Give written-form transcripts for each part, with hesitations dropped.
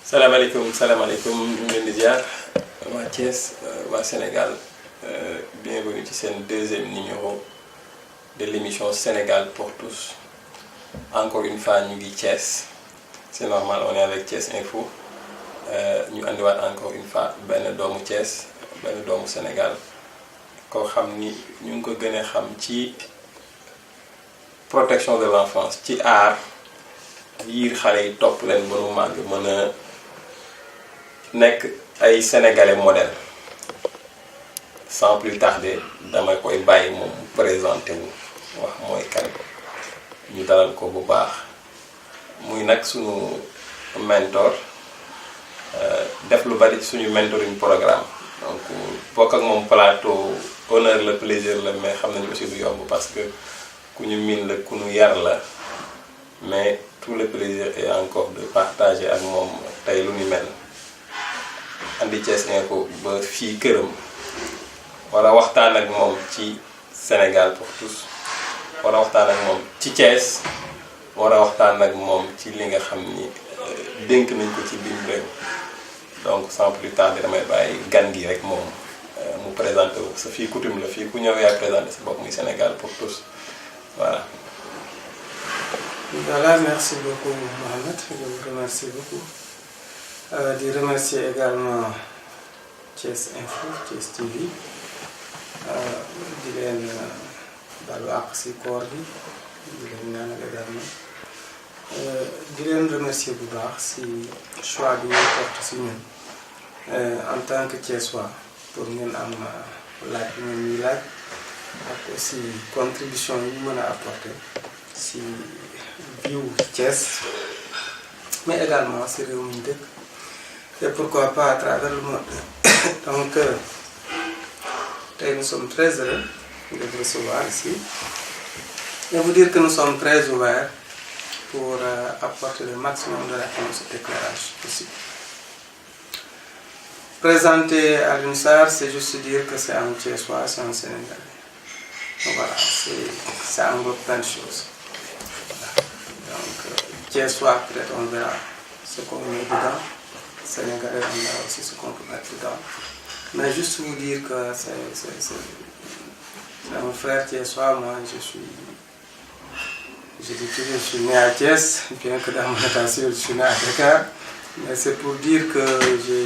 salaamaaleykum ñu ngi leen di ziar waa Thiès waa Sénégal bienvenue ci seen deuxième numéro de l'émission Sénégal pour tous. Encore une fois ñu ngi Thiès c'est normal on est avec Thiès Info ñu andiwaat encore une fois benn doomu Thiès benn doomu Sénégal koo xam ni ñu ngi ko gën a xam ci protection de l'enfance ci aar yiir xale yi topp leen ba nu màgg mën a nekk ay sénégalais modèle. Sans plus tarder dama koy bàyyi moom présenté wu wax mooy kan ñu dalal ko bu baax muy nag suñu mentor def lu bari suñu mentoring programme donc bokk ak moom plateau honneur la plaisir la mais xam nañu aussi du yomb parce que ku ñu miin la ku ñu yar la mais tout le plaisir est encore de partager ak moom tey lu ni mel andi Thiès Info ba fii këram war a waxtaan ak moom ci Sénégal pour tous war a waxtaan ak moom ci Thiès war a waxtaan ak moom ci li nga xam ni dénk nañ ko ci biir réew donc sans plus tarder damay bàyyi gan gi rek moom mu présenté wu sa fii coutume la fii ku ñëw yaay présenté sa bopp muy Sénégal pour tous voilà. Voilà, merci beaucoup Mohamed, je vous remercie beaucoup. De remercier également Thiès Info, Thiès TV. Di leen balu àq si koor bi di leen ñaanal également di leen remercier bu baax si choix bi ñu porte si ñun en tant que Thiessois pour ngeen am laaj bi ngeen ñuy laaj ak aussi contribution yi ñu mën a apporter si biiw Thiès mais également si réew mi dëkk et pourquoi pas à travers le monde donc nous sommes très heureux de vous recevoir ici et vous dire que nous sommes très ouverts pour apporter le maximum de réponses et d'éclairage possible. Présenter Alioune Sarr, c'est juste dire que c'est un Thiessois, c'est un Sénégalais. Donc voilà, ça englobe plein de choses. Voilà. Donc, Thiessois, peut-être on verra ce qu'on met dedans. Sénégalais, on verra aussi ce qu'on peut mettre dedans. Mais juste vous dire que c'est mon frère Thiessois, moi je dis toujours je suis né à Thiès, bien que dans mon état civil je suis né à Dakar, mais c'est pour dire que j'ai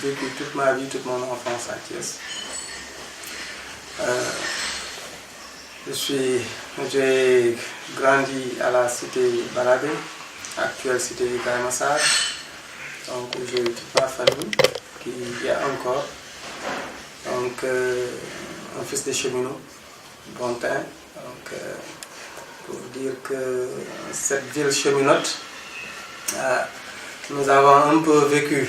vécu toute ma vie, toute mon enfance à Thiès. J'ai grandi à la cité Balabé, actuelle cité Ibrahima Sarr, donc où j'ai eu toute ma famille qui y a encore. Donc, un fils de cheminot, Bontin. Donc, pour dire que cette ville cheminote, nous avons un peu vécu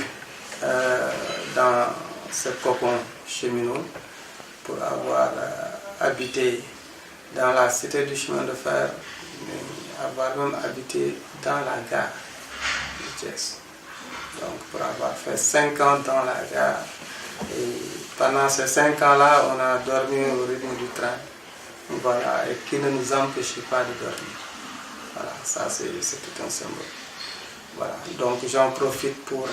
dans ce cocon cheminot pour avoir habité dans la cité du chemin de fer, mais avoir même habité dans la gare de Thiès. Donc, pour avoir fait 5 ans dans la gare. Et pendant ces 5 ans-là, on a dormi au rythme du train. Voilà, et qui ne nous empêchait pas de dormir. Voilà, ça c'est tout un symbole. Voilà, donc j'en profite pour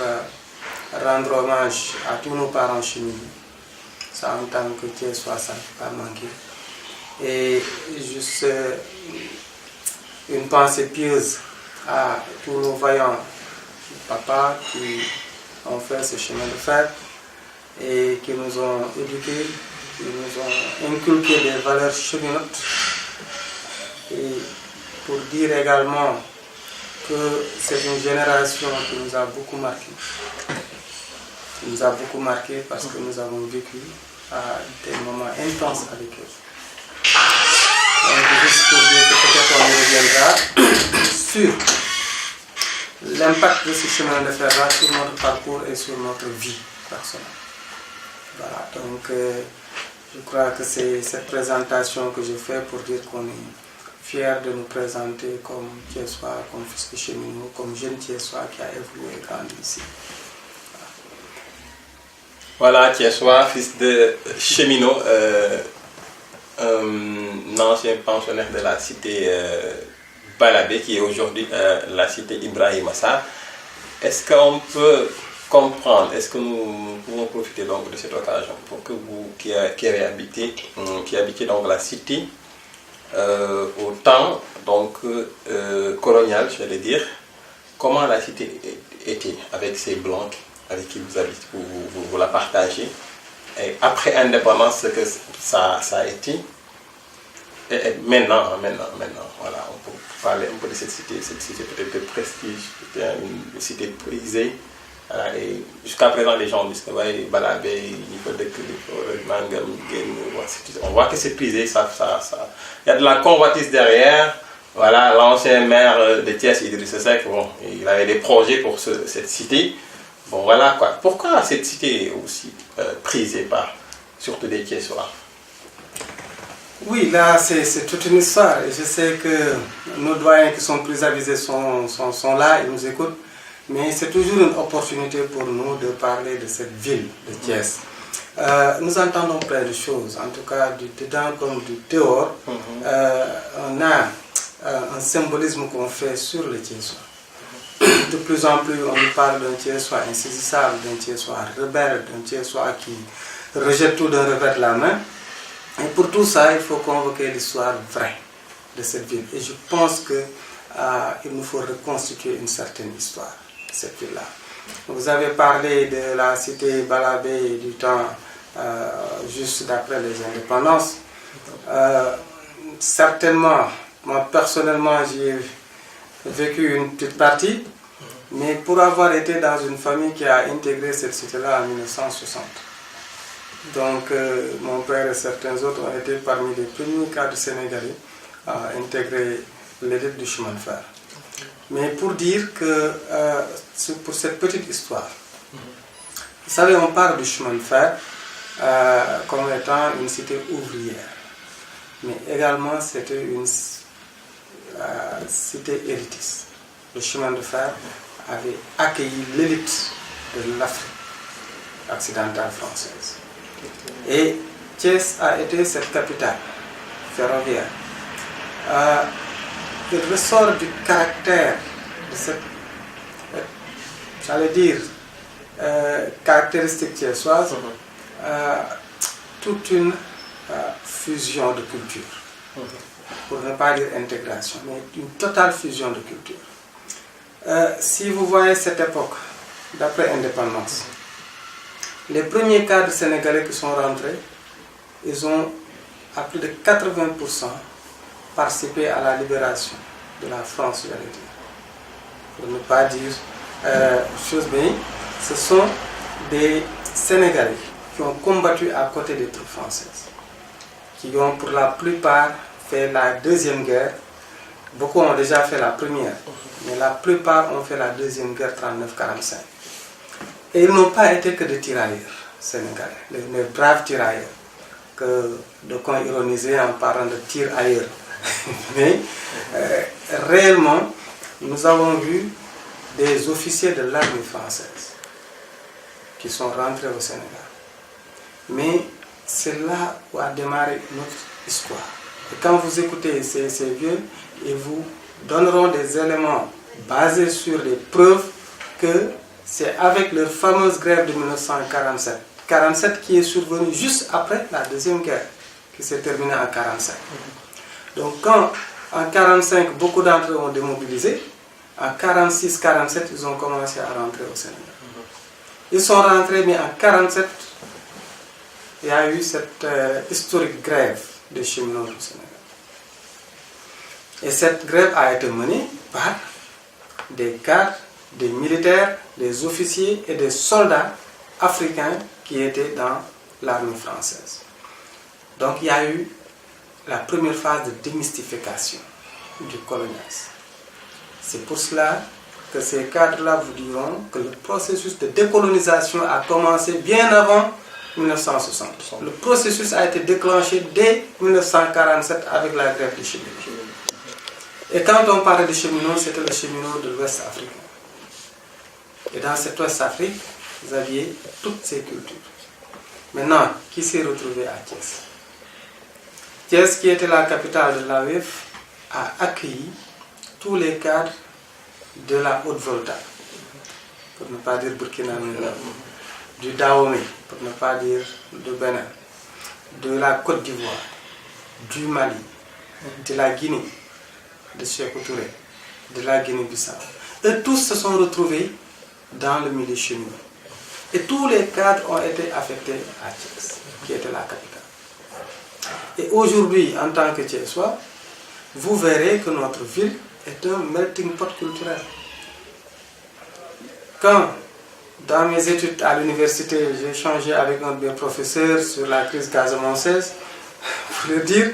rendre hommage à tous nos parents cheminots. Ça en tant que Thiessois, ça ne peut pas manquer. Et juste une pensée pieuse à tous nos vaillants papas qui ont fait ce chemin de fer et qui nous ont éduqués, qui nous ont inculqué des valeurs cheminotes. Et pour dire également que c'est une génération qui nous a beaucoup marqué. Qui nous a beaucoup marqué parce que nous avons vécu à des moments intenses avec eux. Donc juste pour dire que peut-être on y reviendra sur l'impact de ce chemin de fer-là sur notre parcours et sur notre vie personnelle. Voilà, donc je crois que c'est cette présentation que je fais pour dire qu'on est fiers de nous présenter comme Thiessois, comme fils de cheminot, comme jeune Thiessois qui a évolué et grandi ici. Voilà, Thiessois, fils de cheminot, un ancien pensionnaire de la cité Balabé, qui est aujourd'hui la cité Ibrahima Sarr. est-ce qu'on peut comprendre, est-ce que nous pouvons profiter donc de cette occasion pour que vous qui avez habité, donc la cité au temps donc colonial, je vais dire, comment la cité était avec ces blancs avec qui vous habitez, vous la partagez, et après indépendance, ce que ça a été, et maintenant, voilà, on peut parler un peu de cette cité peut-être de prestige, c'était une cité prisée. Voilà, et jusqu'à présent, les gens disent que ouais, Balabé, on voit que c'est prisé, ça. Il y a de la convoitise derrière. Voilà, l'ancien maire de Thiès, Idrissa Seck, bon, il avait des projets pour cette cité. Bon, voilà quoi. Pourquoi cette cité est aussi prisée par surtout des Thiessois? Oui, là, c'est toute une histoire. Et je sais que nos doyens qui sont plus avisés sont là, ils nous écoutent. Mais c'est toujours une opportunité pour nous de parler de cette ville de Thiès. Nous entendons plein de choses, en tout cas du dedans comme du dehors. On a un symbolisme qu'on fait sur le Thiessois. De plus en plus, on nous parle d'un Thiessois insaisissable, d'un Thiessois rebelle, d'un Thiessois qui rejette tout d'un revers de la main. Et pour tout ça, il faut convoquer l'histoire vraie de cette ville. Et je pense qu'il nous faut reconstituer une certaine histoire de cette ville-là. Vous avez parlé de la cité Balabé du temps juste d'après les indépendances. Certainement, moi personnellement, j'y ai vécu une petite partie, mais pour avoir été dans une famille qui a intégré cette cité-là en 1960. Donc, mon père et certains autres ont été parmi les premiers cadres sénégalais à intégrer l'élite du chemin de fer. Mais pour dire que, pour cette petite histoire, vous savez, on parle du chemin de fer comme étant une cité ouvrière, mais également c'était une cité élitiste. Le chemin de fer avait accueilli l'élite de l'Afrique occidentale française. Et Thiès a été cette capitale ferroviaire. Il ressort du caractère de cette, j'allais dire, caractéristique thiessoise, toute une fusion de culture. Pour ne pas dire intégration, mais une totale fusion de culture. Si vous voyez cette époque d'après indépendance, les premiers cadres sénégalais qui sont rentrés, ils ont à plus de 80% participé à la libération de la France, j'allais dire. Pour ne pas dire chose bien, ce sont des Sénégalais qui ont combattu à côté des troupes françaises, qui ont pour la plupart fait la deuxième guerre. Beaucoup ont déjà fait la première, mais la plupart ont fait la deuxième guerre 39-45. Et ils n'ont pas été que des tirailleurs sénégalais, les braves tirailleurs, que d'aucuns ironisaient en parlant de tir ailleurs. Mais réellement, nous avons vu des officiers de l'armée française qui sont rentrés au Sénégal. Mais c'est là où a démarré notre histoire. Et quand vous écoutez ces vieux, ils vous donneront des éléments basés sur les preuves que c'est avec leur fameuse grève de 1947. 47 qui est survenue juste après la deuxième guerre, qui s'est terminée en 1945. Donc quand en 1945, beaucoup d'entre eux ont démobilisé, en 1946-1947, ils ont commencé à rentrer au Sénégal. Ils sont rentrés, mais en 1947, il y a eu cette historique grève des cheminots au Sénégal. Et cette grève a été menée par des cadres, des militaires, des officiers et des soldats africains qui étaient dans l'armée française. Donc il y a eu la première phase de démystification du colonialisme. C'est pour cela que ces cadres-là vous diront que le processus de décolonisation a commencé bien avant 1960. Le processus a été déclenché dès 1947 avec la grève des cheminots. Et quand on parlait des cheminots, c'était les cheminots de l'Ouest africain. Et dans cette Ouest Afrique, vous aviez toutes ces cultures. Maintenant, qui s'est retrouvé à Thiès? Thiès, qui était la capitale de l'AOF, a accueilli tous les cadres de la haute volta. pour ne pas dire Burkina, du Dahomey, pour ne pas dire de Bénin, de la Côte d'Ivoire, du Mali, de la Guinée, de Sékou Touré, de la Guinée-Bissau. Et tous se sont retrouvés dans le milieu cheminot. Et tous les cadres ont été affectés à Thiès, qui était la capitale. Et aujourd'hui, en tant que Thiessois, vous verrez que notre ville est un melting pot culturel. Quand, dans mes études à l'université, j'ai échangé avec un de mes professeurs sur la crise casamançaise, pour leur dire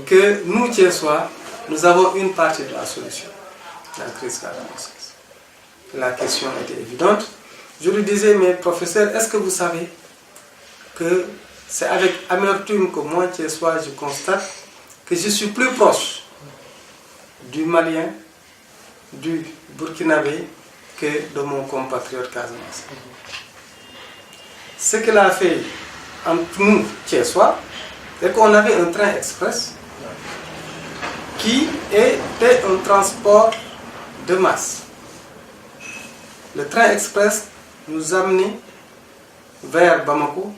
que nous, Thiessois, nous avons une partie de la solution de la crise casamançaise. La question était évidente. Je lui disais, mais professeur, est-ce que vous savez que c'est avec amertume que moi, Thiessois, je constate que je suis plus proche du Malien, du Burkinabé, que de mon compatriote casamançais. Ce qu'il a fait entre nous, Thiessois, c'est qu'on avait un train express qui était un transport de masse. Le train express nous amenait vers Bamako,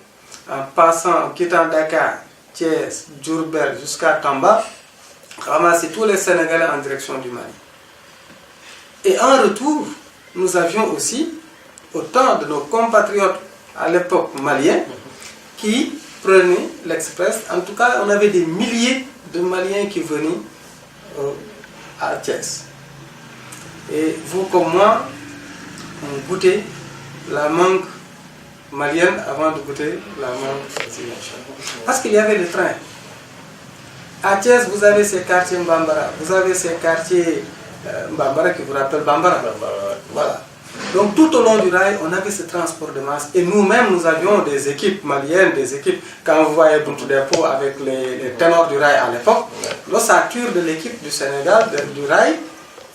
en passant, en quittant Dakar, Thiès, Diourbel jusqu'à Tamba, ramasser tous les Sénégalais en direction du Mali. Et en retour, nous avions aussi autant de nos compatriotes à l'époque maliens qui prenaient l'express. En tout cas, on avait des milliers de Maliens qui venaient à Thiès. Et vous comme moi, on goûtait la mangue malienne avant de goûter la mangue brésilienne. Parce qu'il y avait le train. À Thiès, vous avez ces quartiers Mbambara, vous avez ces quartiers Mbambara qui vous rappellent Bambara. Voilà. Donc tout au long du rail, on avait ce transport de masse. Et nous-mêmes, nous avions des équipes maliennes, des équipes, quand vous voyez Buntu Dépôt avec les ténors du rail à l'époque, l'ossature de l'équipe du Sénégal, du rail,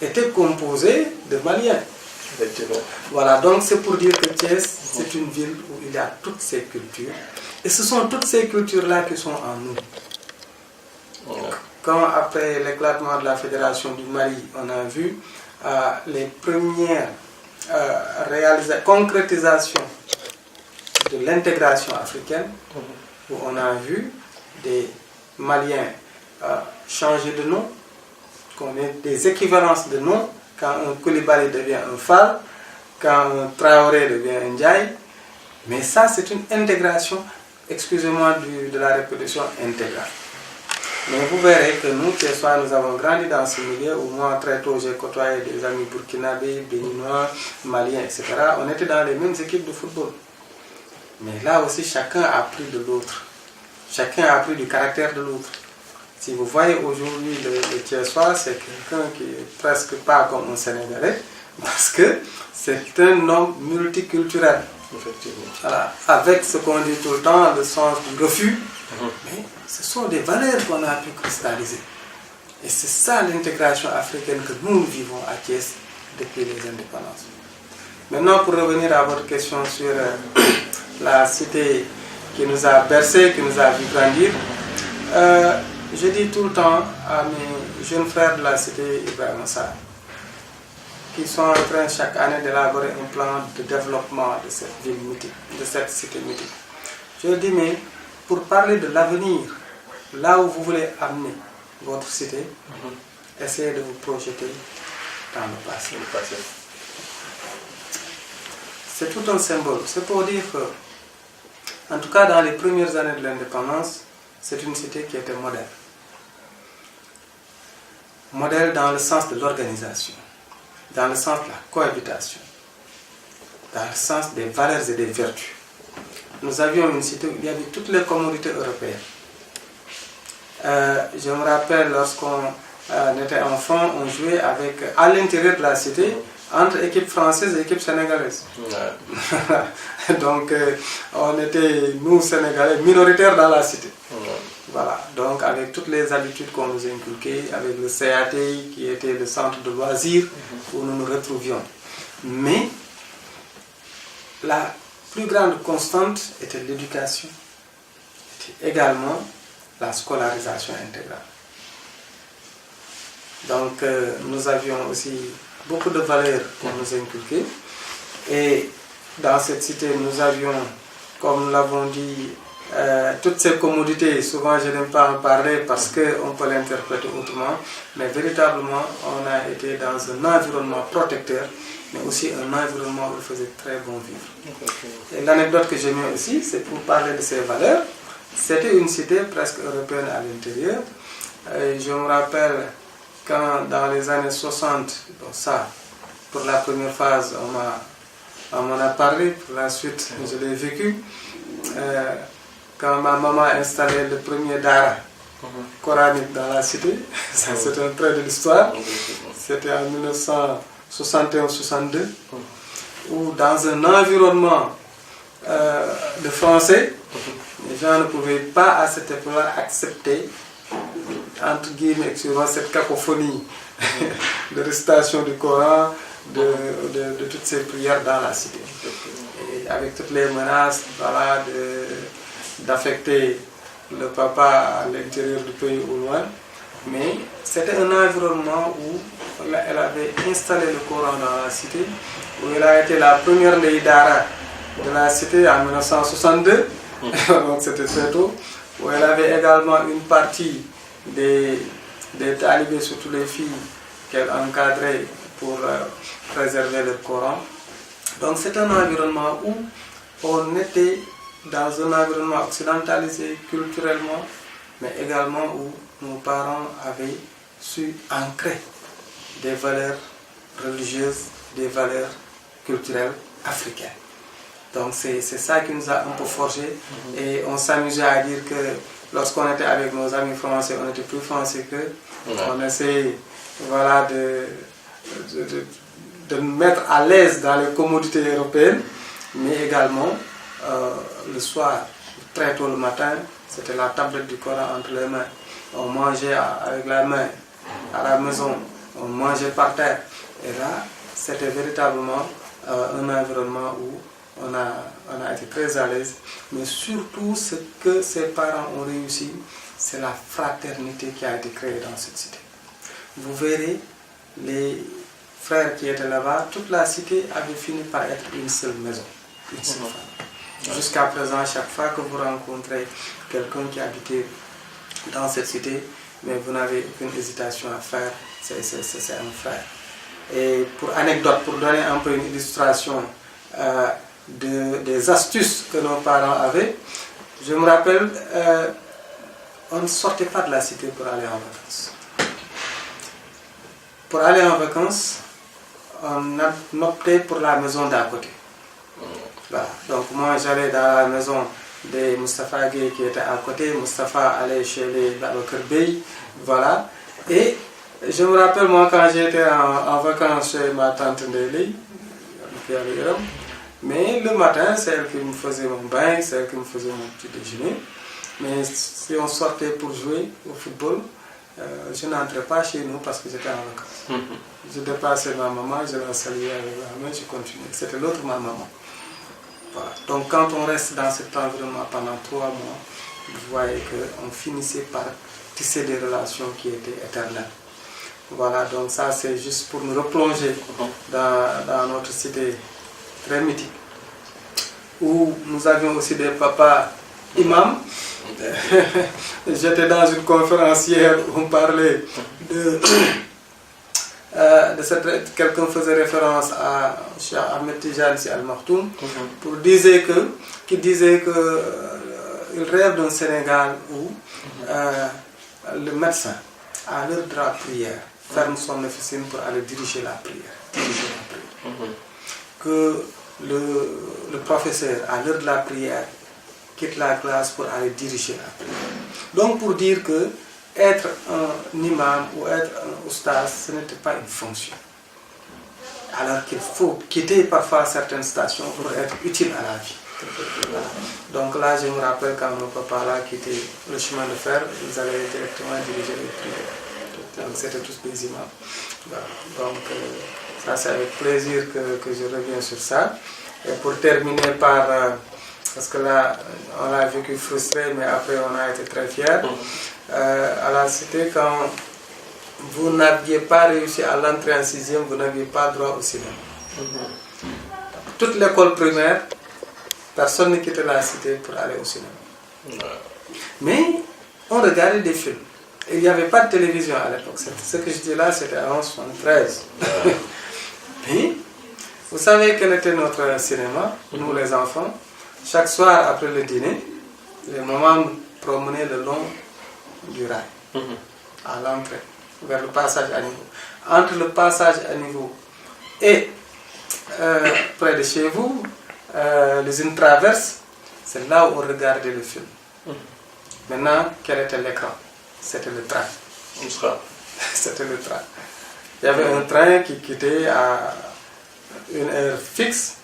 était composée de Maliens. Voilà, donc c'est pour dire que Thiès, c'est une ville où il y a toutes ces cultures. Et ce sont toutes ces cultures-là qui sont en nous. Quand après l'éclatement de la Fédération du Mali, on a vu les premières concrétisations de l'intégration africaine, où on a vu des Maliens changer de nom, qu'on ait des équivalences de noms, quand un Koulibaly devient un Fall, quand un Traoré devient un Ndiaye. Mais ça, c'est une intégration, excusez-moi de la répétition, intégrale. Mais vous verrez que nous, Thiessois, nous avons grandi dans ce milieu où moi, très tôt, j'ai côtoyé des amis burkinabés, béninois, maliens, etc. On était dans les mêmes équipes de football. Mais là aussi, chacun a appris de l'autre. Chacun a appris du caractère de l'autre. Si vous voyez aujourd'hui le Thiessois, c'est quelqu'un qui est presque pas comme un Sénégalais, parce que c'est un homme multiculturel. Effectivement. Voilà. Avec ce qu'on dit tout le temps, le sens du refus. Mais ce sont des valeurs qu'on a pu cristalliser. Et c'est ça l'intégration africaine que nous vivons à Thiès depuis les indépendances. Maintenant, pour revenir à votre question sur la cité qui nous a bercés, qui nous a vu grandir, je dis tout le temps à mes jeunes frères de la cité Ibrahima Sarr, qui sont en train chaque année d'élaborer un plan de développement de cette ville mythique, de cette cité mythique. Je dis, mais pour parler de l'avenir, là où vous voulez amener votre cité, essayez de vous projeter dans le passé. C'est tout un symbole. C'est pour dire que, en tout cas dans les premières années de l'indépendance, c'est une cité qui était modèle. Modèle dans le sens de l'organisation, dans le sens de la cohabitation, dans le sens des valeurs et des vertus. Nous avions une cité où il y avait toutes les communautés européennes. Je me rappelle lorsqu'on était enfant, on jouait à l'intérieur de la cité entre équipes françaises et équipes sénégalaises. Ouais. Donc on était, nous Sénégalais, minoritaires dans la cité. Ouais. Voilà, donc avec toutes les habitudes qu'on nous inculquait, avec le CAT qui était le centre de loisirs où nous nous retrouvions. Mais la plus grande constante était l'éducation, était également la scolarisation intégrale. Donc nous avions aussi beaucoup de valeurs qu'on nous inculquait. Et dans cette cité, nous avions, comme nous l'avons dit, toutes ces commodités. Souvent, je n'aime pas en parler parce qu'on peut l'interpréter autrement, mais véritablement, on a été dans un environnement protecteur, mais aussi un environnement où il faisait très bon vivre. Et l'anecdote que j'ai mis aussi, c'est pour parler de ces valeurs. C'était une cité presque européenne à l'intérieur. Je me rappelle quand dans les années 60, bon ça, pour la première phase, on m'en a parlé, pour la suite, je l'ai vécu. Quand ma maman a installé le premier dara coranique dans la cité, ça c'est un trait de l'histoire, c'était en 1961-62, où dans un environnement de français, les gens ne pouvaient pas à cette époque-là accepter, entre guillemets, cette cacophonie de récitation du Coran, de toutes ces prières dans la cité. Et avec toutes les menaces, voilà, d'affecter le papa à l'intérieur du pays ou loin. Mais c'était un environnement où elle avait installé le Coran dans la cité, où elle a été la première Leïdara de la cité en 1962, donc c'était très tôt, où elle avait également une partie des talibés, surtout les filles, qu'elle encadrait pour préserver le Coran. Donc c'est un environnement où on était dans un environnement occidentalisé culturellement, mais également où nos parents avaient su ancrer des valeurs religieuses, des valeurs culturelles africaines. Donc c'est ça qui nous a un peu forgé. Et on s'amusait à dire que lorsqu'on était avec nos amis français, on était plus français qu'eux. On essayait, voilà, de nous mettre à l'aise dans les commodités européennes, mais également le soir, très tôt le matin, c'était la tablette du Coran entre les mains. On mangeait avec la main à la maison, on mangeait par terre. Et là, c'était véritablement un environnement où on a été très à l'aise. Mais surtout, ce que ses parents ont réussi, c'est la fraternité qui a été créée dans cette cité. Vous verrez, les frères qui étaient là-bas, toute la cité avait fini par être une seule maison, une seule famille. Jusqu'à présent, chaque fois que vous rencontrez quelqu'un qui habitait dans cette cité, mais vous n'avez aucune hésitation à faire, c'est un frère. Et pour anecdote, pour donner un peu une illustration des astuces que nos parents avaient, je me rappelle, on ne sortait pas de la cité pour aller en vacances. Pour aller en vacances, on optait pour la maison d'à côté. Voilà. Donc moi j'allais dans la maison de Moustapha Gueye qui était à côté, Moustapha allait chez les Babacar Bey, voilà. Et je me rappelle moi quand j'étais en vacances chez ma tante Ndéli, mais le matin c'est elle qui me faisait mon bain, c'est elle qui me faisait mon petit déjeuner. Mais si on sortait pour jouer au football, je n'entrais pas chez nous parce que j'étais en vacances. Je dépassais ma maman, je la saluais avec la main, je continuais. C'était l'autre ma maman. Voilà. Donc quand on reste dans cet environnement pendant 3 mois, vous voyez qu'on finissait par tisser des relations qui étaient éternelles. Voilà, donc ça c'est juste pour nous replonger dans notre cité très mythique, où nous avions aussi des papas imams. J'étais dans une conférence hier où on parlait de quelqu'un faisait référence à Cheikh Ahmed Tidiane Sy Al Maktoum pour disait qu'il rêve d'un Sénégal où le médecin à l'heure de la prière ferme son officine pour aller diriger la prière. Que le professeur à l'heure de la prière quitte la classe pour aller diriger la prière. Donc pour dire que être un imam ou être un oustaz, ce n'était pas une fonction. Alors qu'il faut quitter parfois certaines stations pour être utile à la vie. Voilà. Donc là, je me rappelle quand mon papa a quitté le chemin de fer, ils allaient directement diriger les prières. Donc c'était tous des imams. Voilà. Donc ça c'est avec plaisir que je reviens sur ça. Et pour terminer par... parce que là, on a vécu frustré, mais après on a été très fiers. À la cité, quand vous n'aviez pas réussi à l'entrée en 6e, vous n'aviez pas droit au cinéma. toute l'école primaire, personne ne quittait la cité pour aller au cinéma. Mais on regardait des films. Il n'y avait pas de télévision à l'époque. Ce que je dis là, c'était en 1973. Et vous savez quel était notre cinéma, nous les enfants? Chaque soir après le dîner, les mamans nous promenaient le long du rail, à l'entrée, vers le passage à niveau. Entre le passage à niveau et près de chez vous, l'usine Traverse, c'est là où on regardait le film. Maintenant, quel était l'écran? C'était le train. C'était le train. Il y avait un train qui quittait à une heure fixe,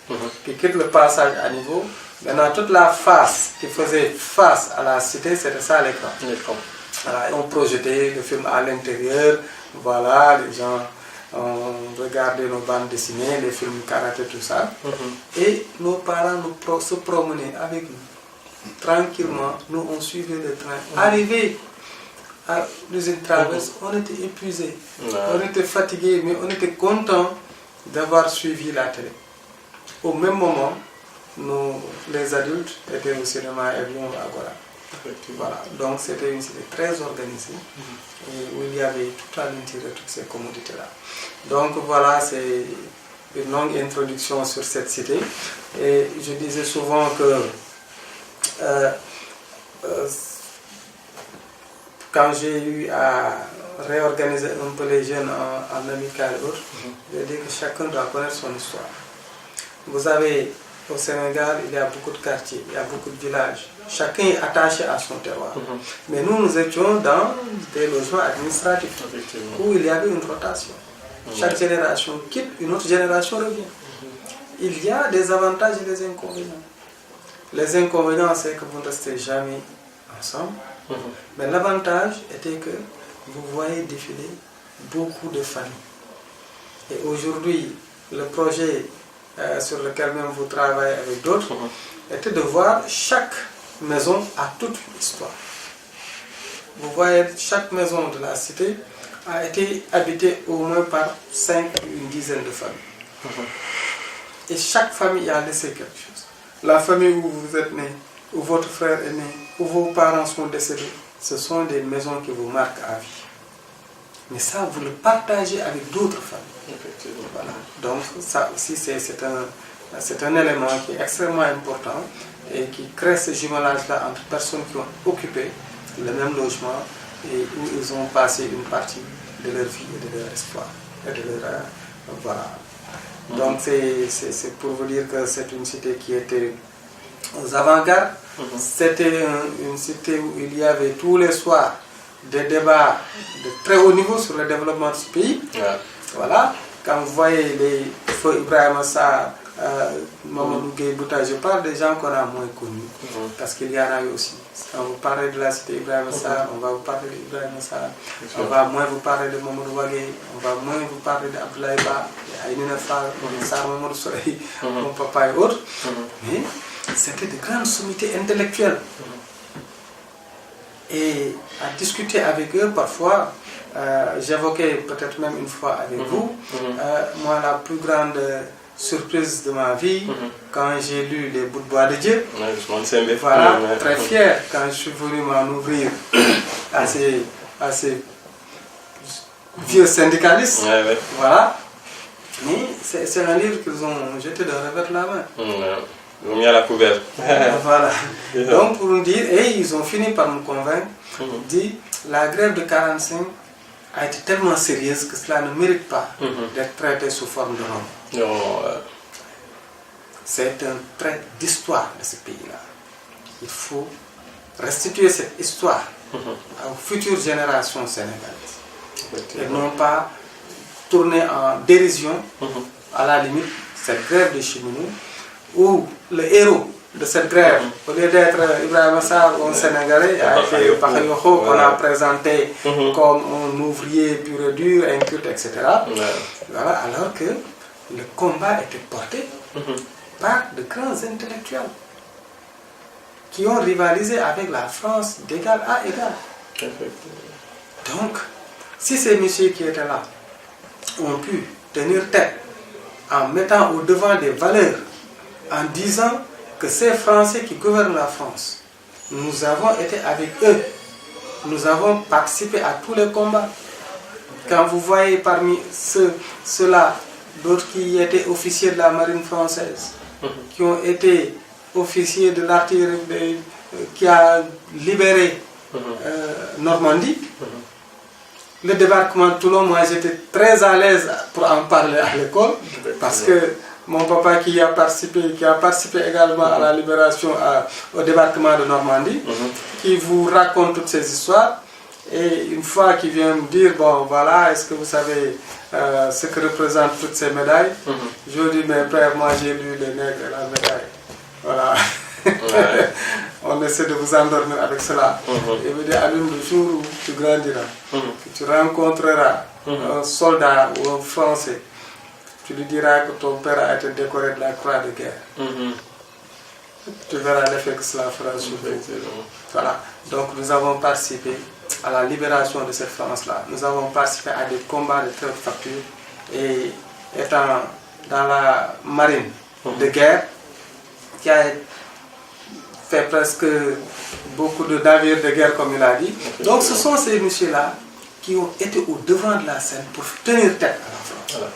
qui quitte le passage à niveau. Maintenant, toute la face qui faisait face à la cité, c'était ça l'écran. Voilà, et on projetait le film à l'intérieur. Voilà, les gens regardaient nos bandes dessinées, les films karaté, tout ça. Et nos parents se promenaient avec nous. Tranquillement, nous on suivait le train. Arrivé à l'usine Traverse, on était épuisés. On était fatigués, mais on était contents d'avoir suivi la télé. Au même moment, nous, les adultes, étaient au cinéma et bien à Agora. Voilà. Donc c'était une cité très organisée où il y avait tout à l'intérieur, toutes ces commodités-là. Donc voilà, c'est une longue introduction sur cette cité. Et je disais souvent que quand j'ai eu à réorganiser un peu les jeunes en amicale et autres, j'ai dit que chacun doit connaître son histoire. Vous avez au Sénégal, il y a beaucoup de quartiers, il y a beaucoup de villages. Chacun est attaché à son terroir. Mais nous étions dans des logements administratifs où il y avait une rotation. Chaque génération quitte, une autre génération revient. Il y a des avantages et des inconvénients. Les inconvénients, c'est que vous ne restez jamais ensemble. Mais l'avantage était que vous voyez défiler beaucoup de familles. Et aujourd'hui, le projet sur lequel même vous travaillez avec d'autres était de voir chaque maison a toute une histoire. Vous voyez, chaque maison de la cité a été habitée au moins par 5 ou une dizaine de familles. Et chaque famille a laissé quelque chose. La famille où vous êtes né, où votre frère est né, où vos parents sont décédés, ce sont des maisons qui vous marquent à vie. Mais ça, vous le partagez avec d'autres familles. Voilà. Donc ça aussi, c'est un élément qui est extrêmement important et qui crée ce jumelage-là entre personnes qui ont occupé le même logement et où ils ont passé une partie de leur vie et de leur espoir. Et de leur, voilà. Donc c'est pour vous dire que c'est une cité qui était aux avant-gardes. C'était une cité où il y avait tous les soirs des débats de très haut niveau sur le développement de ce pays. Voilà. Quand vous voyez les feux Ibrahim Sarr, Mamadou Gueye Bouta, je parle des gens qu'on a moins connus, parce qu'il y en a eu aussi. Quand vous parlez de la cité Ibrahim Sarr, on va vous parler d'Ibrahim Sarr, on va moins vous parler de Mamadou Wagé, on va moins vous parler d'Abdoulaye Ba, Aïnina Fall, Sarr Mamadou Soleil, mon papa et autres. Mais c'était de grandes sommités intellectuelles. Et à discuter avec eux, parfois, j'évoquais peut-être même une fois avec vous, moi la plus grande surprise de ma vie, quand j'ai lu Les Bouts de Bois de Dieu, voilà, très fier quand je suis venu m'en ouvrir à ces vieux syndicalistes, voilà. Mais c'est un livre qu'ils ont jeté d'un revers de la main. Ils ont mis à la poubelle. Voilà. Donc pour nous dire, et ils ont fini par me convaincre, dit la grève de 45 a été tellement sérieuse que cela ne mérite pas d'être traité sous forme de roman. C'est un trait d'histoire de ce pays-là. Il faut restituer cette histoire aux futures générations sénégalaises. Et non pas tourner en dérision, à la limite, cette grève de cheminots, où le héros de cette grève, au lieu d'être Ibrahim Sarr ou un Sénégalais, a été Bakayoko, qu'on a présenté comme un ouvrier pur et dur, inculte, etc. Voilà, alors que le combat était porté par de grands intellectuels qui ont rivalisé avec la France d'égal à égal. Donc, si ces messieurs qui étaient là ont pu tenir tête en mettant au devant des valeurs en disant que ces Français qui gouvernent la France, nous avons été avec eux. Nous avons participé à tous les combats. Quand vous voyez parmi ceux-là, d'autres qui étaient officiers de la marine française, qui ont été officiers de l'artillerie, qui a libéré Normandie, le débarquement de Toulon, moi j'étais très à l'aise pour en parler à l'école, parce que mon papa qui a participé également à la libération, au débarquement de Normandie, qui vous raconte toutes ces histoires. Et une fois qu'il vient me dire, bon voilà, est-ce que vous savez ce que représentent toutes ces médailles? Je lui dis, mais père, moi j'ai lu les nègres et la médaille. Voilà. On essaie de vous endormir avec cela. Il me dit, Alioune, le jour où tu grandiras, que tu rencontreras un soldat ou un Français, tu lui diras que ton père a été décoré de la croix de guerre. Tu verras l'effet que cela fera sur vous. Voilà. Donc nous avons participé à la libération de cette France-là. Nous avons participé à des combats de très haute facture. Et étant dans la marine de guerre, qui a fait presque beaucoup de navires de guerre, comme il a dit. Donc ce sont ces messieurs-là qui ont été au devant de la scène pour tenir tête à la France. Voilà.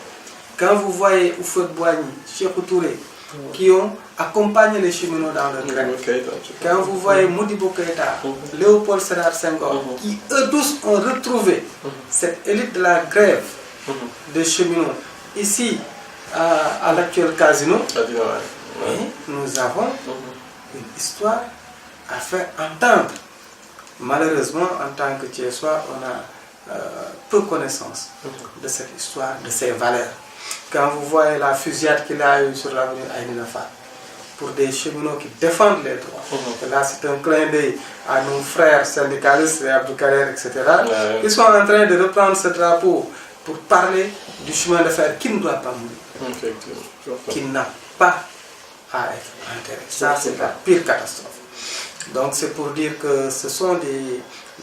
Quand vous voyez Houphouët-Boigny, Sékou Touré, qui ont accompagné les cheminots dans leur grève, quand vous voyez Modibo Keïta, Léopold Sédar Senghor, qui eux tous ont retrouvé cette élite de la grève des cheminots ici à l'actuel Casino, et nous avons une histoire à faire entendre. Malheureusement, en tant que Thiessois, on a peu connaissance de cette histoire, de ces valeurs. Quand vous voyez la fusillade qu'il a eue sur l'avenue Aïnina Fall, pour des cheminots qui défendent les droits, et là c'est un clin d'œil à nos frères syndicalistes, les Abdou Kader, etc., qui sont en train de reprendre ce drapeau pour parler du chemin de fer qui ne doit pas mourir, qui n'a pas à être enterré. Ça, c'est la pire catastrophe. Donc c'est pour dire que ce sont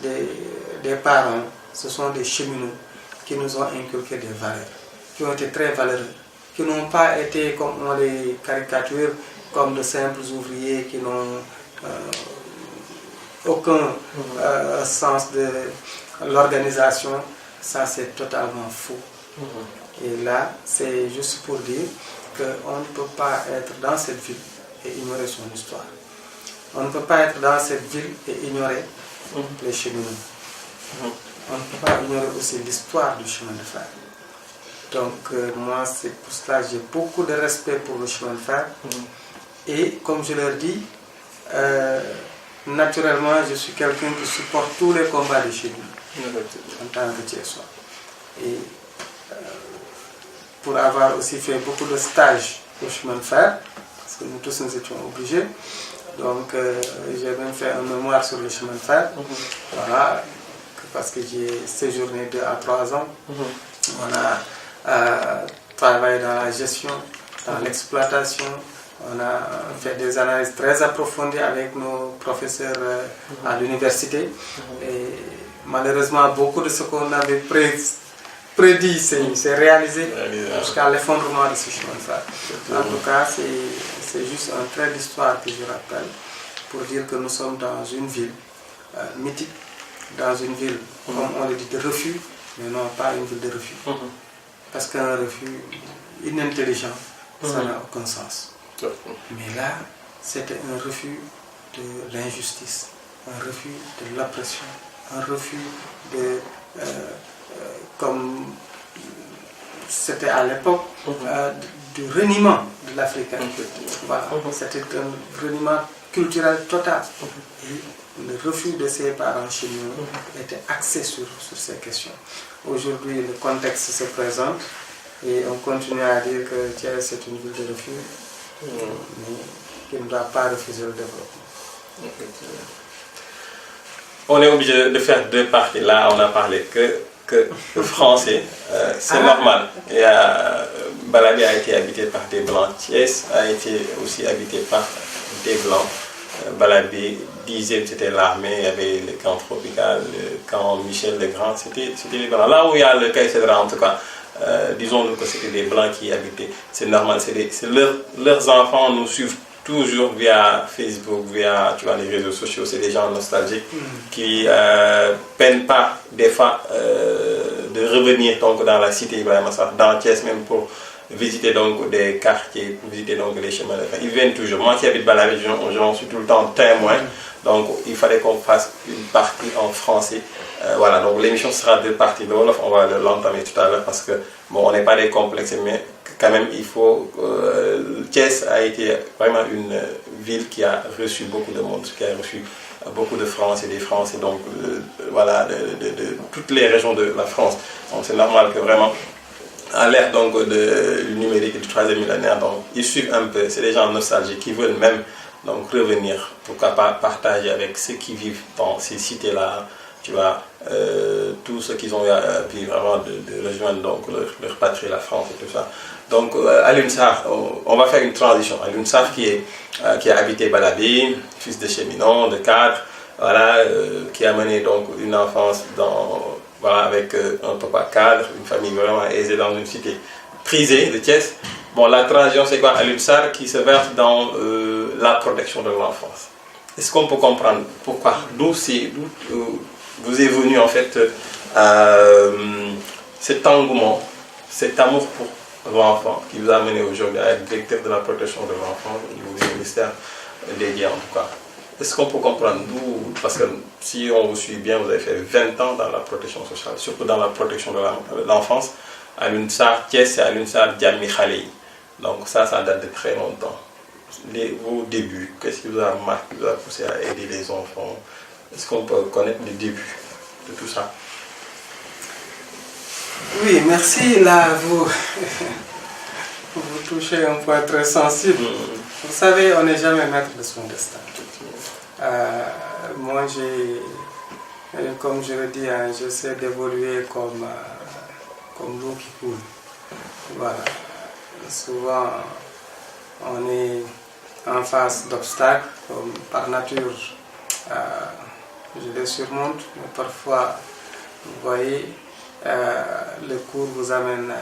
des parents, ce sont des cheminots qui nous ont inculqué des valeurs, qui ont été très valeureux, qui n'ont pas été, comme on les caricature, comme de simples ouvriers qui n'ont aucun sens de l'organisation. Ça, c'est totalement faux. Et là, c'est juste pour dire qu'on ne peut pas être dans cette ville et ignorer son histoire. On ne peut pas être dans cette ville et ignorer les cheminots. On ne peut pas ignorer aussi l'histoire du chemin de fer. Donc moi, c'est pour cela que j'ai beaucoup de respect pour le chemin de fer. Et comme je leur dis, naturellement, je suis quelqu'un qui supporte tous les combats des cheminots en tant que Thiessois. Et pour avoir aussi fait beaucoup de stages au chemin de fer, parce que nous tous nous étions obligés. Donc j'ai même fait un mémoire sur le chemin de fer. Voilà, parce que j'ai séjourné 2 à 3 ans. On a travaillé dans la gestion, dans l'exploitation. On a fait des analyses très approfondies avec nos professeurs à l'université. Et malheureusement, beaucoup de ce qu'on avait prédit s'est réalisé jusqu'à l'effondrement de ce chemin de fer. En tout cas, c'est juste un trait d'histoire que je rappelle pour dire que nous sommes dans une ville mythique, dans une ville, comme on le dit, de refuge, mais non pas une ville de refuge. Parce qu'un refuge inintelligent, ça n'a aucun sens. Mais là, c'était un refuge de l'injustice, un refuge de l'oppression, un refuge de... comme c'était à l'époque du reniement de l'Africain. Voilà. C'était un reniement culturel total. Et le refus de ses parents cheminots était axé sur ces questions. Aujourd'hui, le contexte se présente et on continue à dire que Thiès c'est une ville de refuge, mais qui ne doit pas refuser le développement. On est obligé de faire 2 parties. Là, on a parlé que français, c'est normal. Balabi a été habité par des blancs. Thiès a été aussi habité par des blancs. Balabi, 10e, c'était l'armée, il y avait le camp tropical, le camp Michel le Grand, c'était les blancs. Là où il y a le Caïcédra, en tout cas, disons que c'était des blancs qui y habitaient. C'est normal, leurs enfants nous suivent toujours via Facebook, via tu vois, les réseaux sociaux. C'est des gens nostalgiques qui peinent pas des fois de revenir donc dans la cité Ibrahima Sarr, dans Thiès même pour visiter donc des quartiers, pour visiter donc les chemins de fer. Ils viennent toujours. Moi qui habite Balabé, j'en suis tout le temps témoin. Donc il fallait qu'on fasse une partie en français. Voilà, donc l'émission sera deux parties. Le Wolof, on va l'entamer tout à l'heure parce que bon, on n'est pas des complexes, mais quand même il faut. Thiès a été vraiment une ville qui a reçu beaucoup de monde, qui a reçu beaucoup de Français, des Français, donc voilà, de toutes les régions de la France. Donc c'est normal que vraiment, à l'ère donc du numérique et du troisième millénaire, donc ils suivent un peu. C'est des gens nostalgiques qui veulent même donc revenir, pourquoi pas partager avec ceux qui vivent dans ces cités-là, tu vois, tous ceux qui ont pu vraiment de rejoindre donc leur patrie, la France et tout ça. Donc Alioune Sarr, on va faire une transition. Alioune Sarr qui a habité Balabé, fils de cheminot, de cadre, voilà, qui a mené donc une enfance voilà, avec un papa cadre, une famille vraiment aisée dans une cité prisée de Thiès. Bon, la transition, c'est quoi? Alioune Sarr qui se verse dans la protection de l'enfance. Est-ce qu'on peut comprendre pourquoi? D'où vous est venu en fait cet engouement, cet amour pour l'enfant qui vous a amené aujourd'hui à être directeur de la protection de l'enfant au niveau du ministère dédié en tout cas? Est-ce qu'on peut comprendre d'où? Parce que si on vous suit bien, vous avez fait 20 ans dans la protection sociale, surtout dans la protection de l'enfance. Alioune Sarr Thiès et Alioune Sarr Diamy Khalé. Donc ça date de très longtemps. Vos débuts, qu'est-ce qui vous a marqué, vous a poussé à aider les enfants? Est-ce qu'on peut connaître les débuts de tout ça? Oui, merci. Là, vous touchez un point très sensible. Vous savez, on n'est jamais maître de son destin. Moi, comme je le dis, hein, j'essaie d'évoluer comme l'eau qui coule. Voilà. Souvent, on est en face d'obstacles, par nature, je les surmonte, mais parfois, vous voyez, le cours vous amène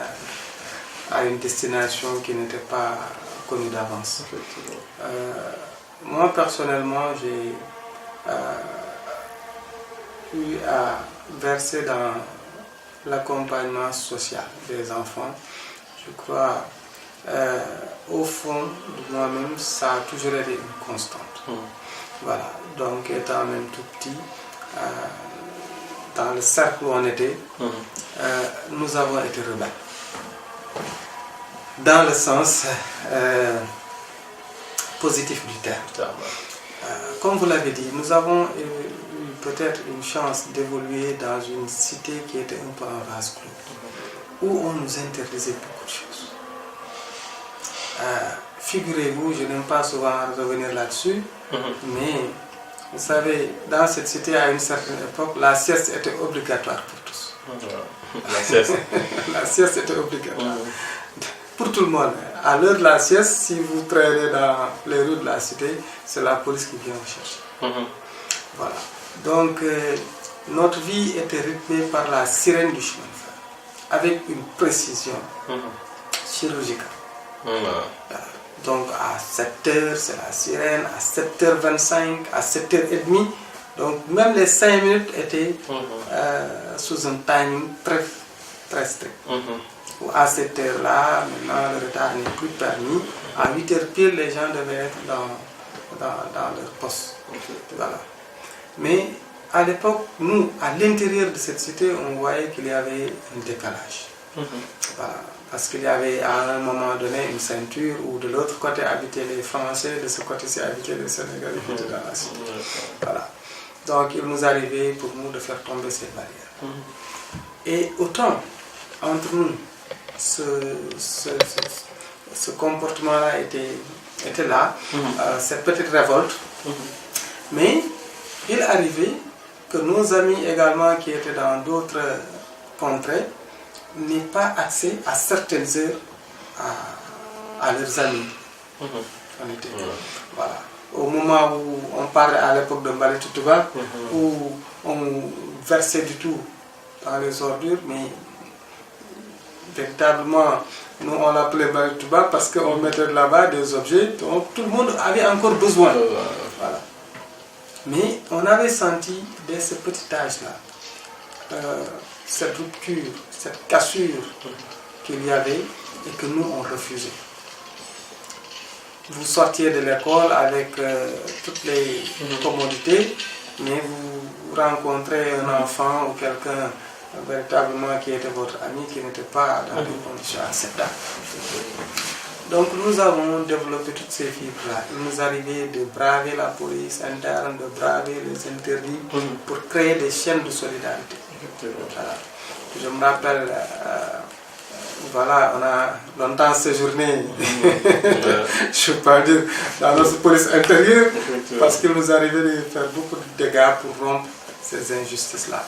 à une destination qui n'était pas connue d'avance. Moi, personnellement, j'ai eu à verser dans l'accompagnement social des enfants. Je crois, au fond de moi-même, ça a toujours été une constante. Voilà, donc étant même tout petit, dans le cercle où on était, nous avons été rebelles. Dans le sens positif du terme. Comme vous l'avez dit, nous avons eu peut-être une chance d'évoluer dans une cité qui était un peu en vase clos, où on nous interdisait beaucoup de choses. Figurez-vous, je n'aime pas souvent revenir là-dessus, mais vous savez, dans cette cité, à une certaine époque, la sieste était obligatoire pour tous. La sieste. La sieste était obligatoire. Pour tout le monde. À l'heure de la sieste, si vous traînez dans les rues de la cité, c'est la police qui vient vous chercher. Voilà. Donc, notre vie était rythmée par la sirène du chemin de fer, avec une précision chirurgicale. Donc, à 7h, c'est la sirène, à 7h25, à 7h30. Donc, même les 5 minutes étaient sous un timing très, très strict. À cette heure-là, maintenant, le retard n'est plus permis. À 8h pile, les gens devaient être dans leur poste. Voilà. Mais à l'époque, nous, à l'intérieur de cette cité, on voyait qu'il y avait un décalage. Voilà. Parce qu'il y avait à un moment donné une ceinture où de l'autre côté habitaient les Français, de ce côté-ci habitaient les Sénégalais qui étaient dans la cité. Voilà. Donc il nous arrivait pour nous de faire tomber ces barrières. Et autant entre nous, ce comportement-là était là, cette petite révolte, mais il arrivait que nos amis également qui étaient dans d'autres contrées n'aient pas accès à certaines heures à leurs amis. Voilà. Au moment où on parlait à l'époque de Mbali Toutouba, où on versait du tout dans les ordures, mais véritablement, nous on l'appelait Baritouba parce qu'on mettait là-bas des objets dont tout le monde avait encore besoin. Voilà. Mais on avait senti dès ce petit âge-là cette rupture, cette cassure qu'il y avait et que nous on refusait. Vous sortiez de l'école avec toutes les commodités, mais vous rencontrez un enfant ou quelqu'un véritablement qui était votre ami, qui n'était pas dans des conditions acceptables. Donc nous avons développé toutes ces fibres-là. Il nous arrivait de braver la police interne, de braver les interdits pour créer des chaînes de solidarité. Voilà. Je me rappelle, voilà, on a longtemps séjourné, je ne veux pas dire, dans notre police intérieure, parce qu'il nous arrivait de faire beaucoup de dégâts pour rompre ces injustices-là.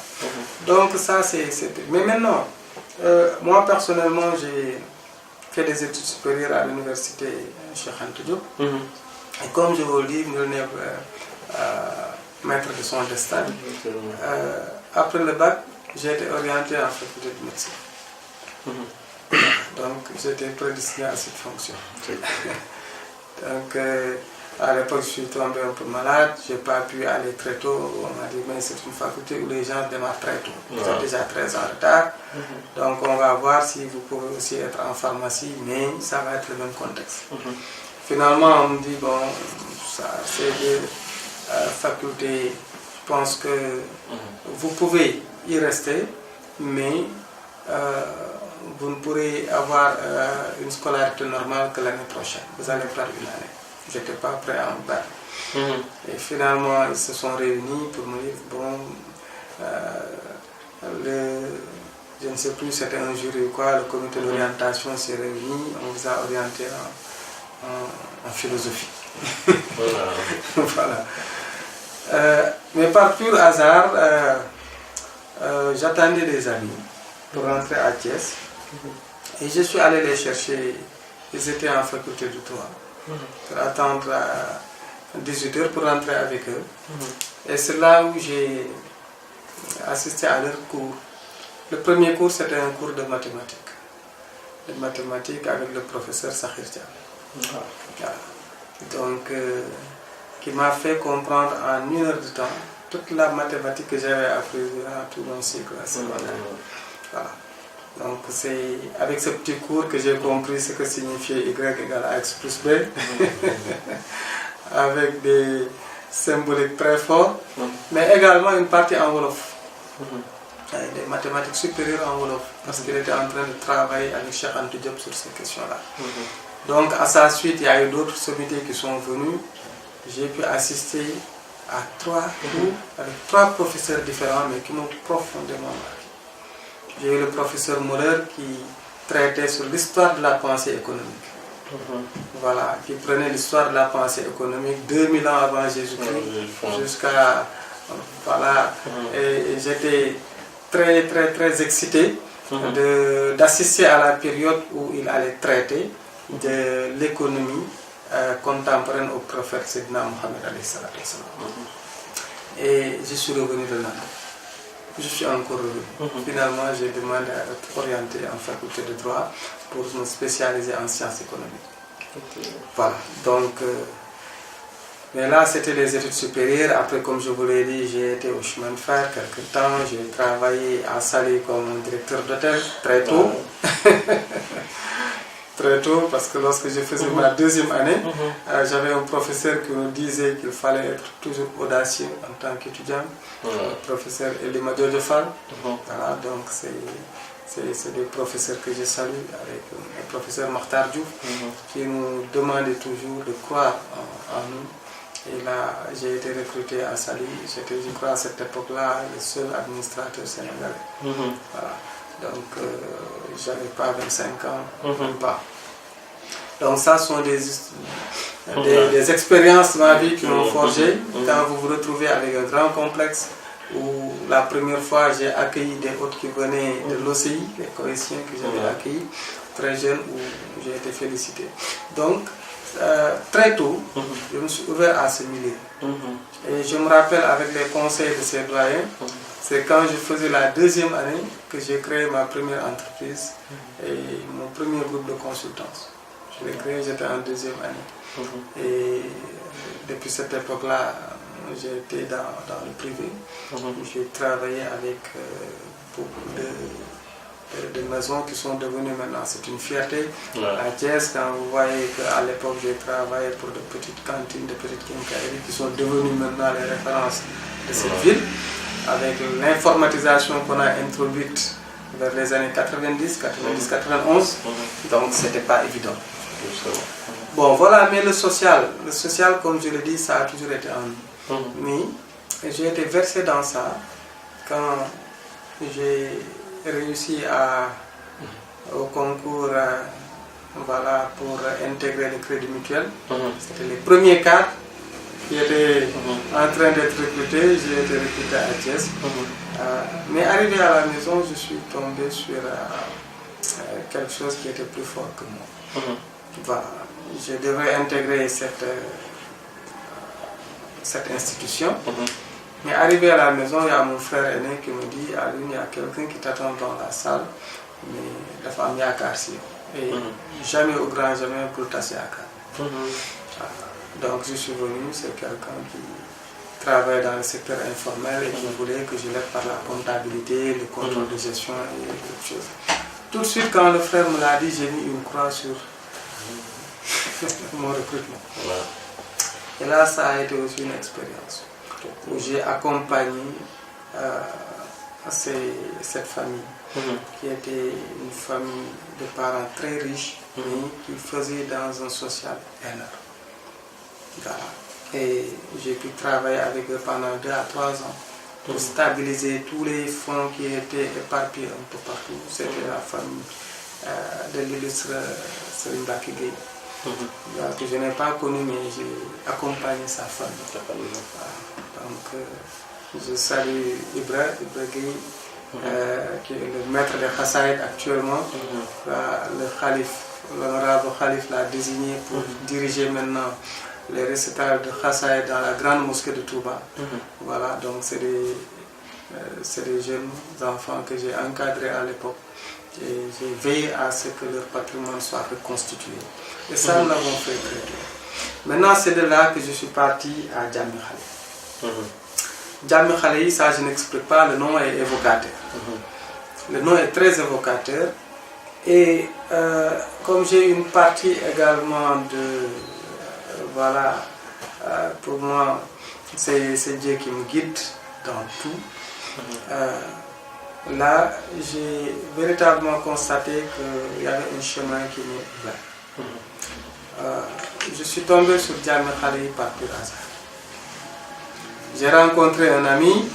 Donc ça, c'est... Mais maintenant, moi personnellement, j'ai fait des études supérieures à l'université Cheikh Anta Diop. Et comme je vous le dis, nul n'est maître de son destin. Après le bac, j'ai été orienté en faculté de médecine. Donc j'étais prédestiné à cette fonction. Donc à l'époque, je suis tombé un peu malade, je n'ai pas pu aller très tôt. On m'a dit, mais c'est une faculté où les gens démarrent très tôt. Vous êtes déjà très en retard. Donc on va voir si vous pouvez aussi être en pharmacie, mais ça va être le même contexte. Finalement, on me dit, bon, c'est des facultés, je pense que vous pouvez y rester, mais vous ne pourrez avoir une scolarité normale que l'année prochaine. Vous allez perdre une année. Je n'étais pas prêt à me battre. Et finalement, ils se sont réunis pour me dire, bon, je ne sais plus, c'était un jury ou quoi, le comité d'orientation s'est réuni, on vous a orienté en philosophie. Voilà. Mais par pur hasard, j'attendais des amis pour rentrer à Thiès. Et je suis allé les chercher, ils étaient en faculté de droit, pour attendre à 18h pour rentrer avec eux. Et c'est là où j'ai assisté à leur cours. Le premier cours, c'était un cours de mathématiques. De mathématiques avec le professeur Sakhir Diallo. Voilà. Donc, qui m'a fait comprendre en 1 heure de temps toute la mathématique que j'avais apprise durant tout mon cycle secondaire. Voilà. Donc c'est avec ce petit cours que j'ai compris ce que signifiait Y égale AX plus B, avec des symboliques très forts, mais également une partie en Wolof, des mathématiques supérieures en Wolof, parce qu'il était en train de travailler avec Cheikh Anta Diop sur ces questions-là. Donc à sa suite, il y a eu d'autres sommités qui sont venus. J'ai pu assister à 3 cours avec 3 professeurs différents, mais qui m'ont profondément marqué. J'ai eu le professeur Moller qui traitait sur l'histoire de la pensée économique. Voilà, qui prenait l'histoire de la pensée économique 2000 ans avant Jésus-Christ jusqu'à... Voilà, et j'étais très excité d'assister à la période où il allait traiter de l'économie contemporaine au prophète Sayyidina Mohammed alayhi salatu wassalam. Et je suis revenu de là. Je suis encore revenu. Finalement, j'ai demandé à être orienté en faculté de droit pour me spécialiser en sciences économiques. Voilà, donc, mais là, c'était les études supérieures. Après, comme je vous l'ai dit, j'ai été au chemin de fer quelques temps. J'ai travaillé à Salé comme directeur d'hôtel très tôt. Très tôt, parce que lorsque je faisais ma 2e année, j'avais un professeur qui me disait qu'il fallait être toujours audacieux en tant qu'étudiant. Le professeur Elima Djodjofal. Voilà, donc c'est des professeurs que je salue, avec le professeur Makhtar Diouf, qui nous demandait toujours de croire en nous. Et là, j'ai été recruté à Saly. J'étais, je crois, à cette époque-là, le seul administrateur sénégalais. Voilà. Donc, j'avais pas 25 ans, même pas. Donc, ça sont des expériences dans ma vie qui m'ont forgé. Quand vous vous retrouvez avec un grand complexe, où la première fois j'ai accueilli des hôtes qui venaient de l'OCI, les Corétiens que j'avais accueillis, très jeunes, où j'ai été félicité. Donc, très tôt, je me suis ouvert à ce milieu. Et je me rappelle, avec les conseils de ces doyens, c'est quand je faisais la deuxième année que j'ai créé ma première entreprise et mon premier groupe de consultance. Je l'ai créé, j'étais en deuxième année. Et depuis cette époque-là, j'étais dans le privé. J'ai travaillé avec beaucoup de maisons qui sont devenues maintenant, c'est une fierté. À Thiès, quand vous voyez qu'à l'époque j'ai travaillé pour de petites cantines, de petites quincailleries qui sont devenues maintenant les références de cette ville, avec l'informatisation qu'on a introduite vers les années 90, 91, donc c'était pas évident. Bon voilà, mais le social, comme je l'ai dit, ça a toujours été en nous. Mais j'ai été versé dans ça quand j'ai réussi au concours voilà, pour intégrer le Crédit Mutuel. C'était les premiers cadres qui étaient en train d'être recrutés. J'ai été recruté à Thiès. Mais arrivé à la maison, je suis tombé sur quelque chose qui était plus fort que moi. Voilà. Je devrais intégrer cette institution. Mais arrivé à la maison, il y a mon frère aîné qui me dit, Alioune, il y a quelqu'un qui t'attend dans la salle, mais la famille a cassé. Et jamais au grand jamais pour tasser à cas. Donc je suis venu, c'est quelqu'un qui travaille dans le secteur informel et qui voulait que je l'aide par la comptabilité, le contrôle de gestion et d'autres choses. Tout de suite, quand le frère me l'a dit, j'ai mis une croix sur mon recrutement. Et là, ça a été aussi une expérience où j'ai accompagné cette famille qui était une famille de parents très riches mais qui faisait dans un social énorme. Voilà. Et j'ai pu travailler avec eux pendant 2 à 3 ans pour stabiliser tous les fonds qui étaient éparpillés un peu partout. C'était la famille de l'illustre Serigne Mbacké Gueye. Que je n'ai pas connu, mais j'ai accompagné sa famille. Donc, je salue Ibra Gueye, qui est le maître des Khassaïd actuellement. Le Khalif, l'honorable Khalif l'a désigné pour diriger maintenant les récitals de Khassaïd dans la grande mosquée de Touba. Voilà, donc c'est des jeunes enfants que j'ai encadrés à l'époque. Et j'ai veillé à ce que leur patrimoine soit reconstitué. Et ça, nous l'avons fait très bien. Maintenant, c'est de là que je suis parti à Djamé Khalé. Djamé Khalé, ça je n'explique pas, le nom est évocateur. Le nom est très évocateur. Et comme j'ai une partie également de... voilà, pour moi, c'est Dieu qui me guide dans tout. Là, j'ai véritablement constaté qu'il y avait un chemin qui m'est ouvert. Je suis tombé sur Djamé Khalé par pur hasard. J'ai rencontré un ami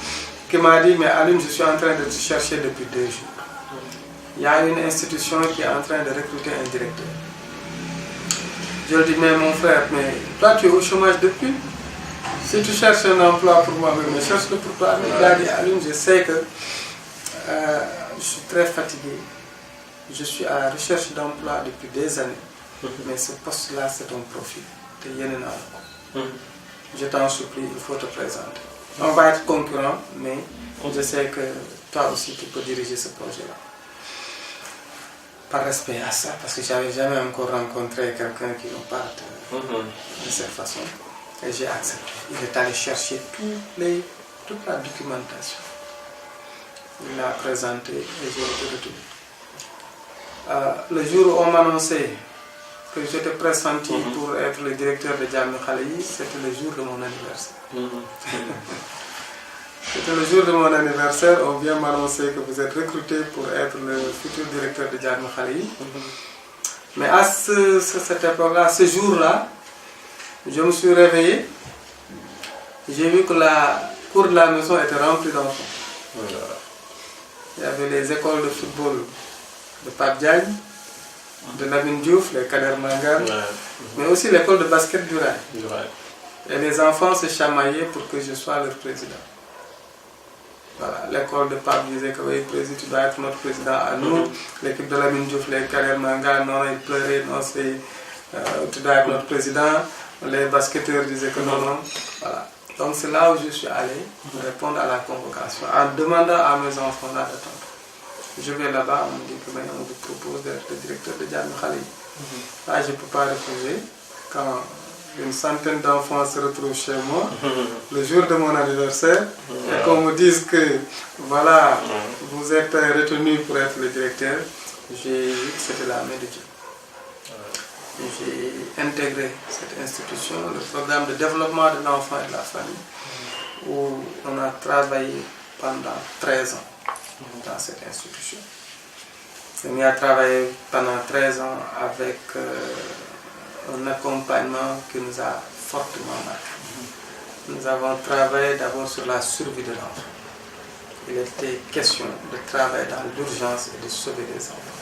qui m'a dit, mais Alioune, je suis en train de te chercher depuis 2 jours. Il y a une institution qui est en train de recruter un directeur. Je lui ai dit, mais mon frère, mais toi tu es au chômage depuis. Si tu cherches un emploi pour moi, mais cherche-le pour toi. Il a dit, Alioune, je sais que je suis très fatigué. Je suis à la recherche d'emploi depuis des années. Mais ce poste-là, c'est ton profil. Je t'en supplie, il faut te présenter. On va être concurrents, mais je sais que toi aussi, tu peux diriger ce projet-là. Par respect à ça, parce que je n'avais jamais encore rencontré quelqu'un qui nous parle de cette façon. Et j'ai accepté. Il est allé chercher toute la documentation. Il l'a présenté et j'ai été retenu. Le jour où on m'a annoncé que j'étais pressenti pour être le directeur de Djamé Khalé, c'était le jour de mon anniversaire. C'était le jour de mon anniversaire, on vient m'annoncer que vous êtes recruté pour être le futur directeur de Djamé Khalé. Mais à cette époque-là, ce jour-là, je me suis réveillé, j'ai vu que la cour de la maison était remplie d'enfants. Il y avait les écoles de football de Pape Diagne, de Lamine Diouf, les Kader Mangane, mais aussi l'école de basket du Rail. Et les enfants se chamaillaient pour que je sois leur président. Voilà, l'école de Pape disait que oui, président, tu dois être notre président à nous. L'équipe de Lamine Diouf, les Kader Mangane, non, ils pleuraient, non, tu dois être notre président. Les basketteurs disaient que non. Voilà. Donc c'est là où je suis allé répondre à la convocation, en demandant à mes enfants là d'attendre. Je vais là-bas, on me dit que on vous propose d'être le directeur de Jami Khali. Là, je ne peux pas refuser. Quand une centaine d'enfants se retrouvent chez moi, le jour de mon anniversaire, et qu'on me dise que voilà, vous êtes retenu pour être le directeur, j'ai vu que c'était la main de Dieu. J'ai intégré cette institution, le programme de développement de l'enfant et de la famille, où on a travaillé pendant 13 ans dans cette institution. On y a travaillé pendant 13 ans avec un accompagnement qui nous a fortement marqué. Nous avons travaillé d'abord sur la survie de l'enfant. Il était question de travailler dans l'urgence et de sauver les enfants.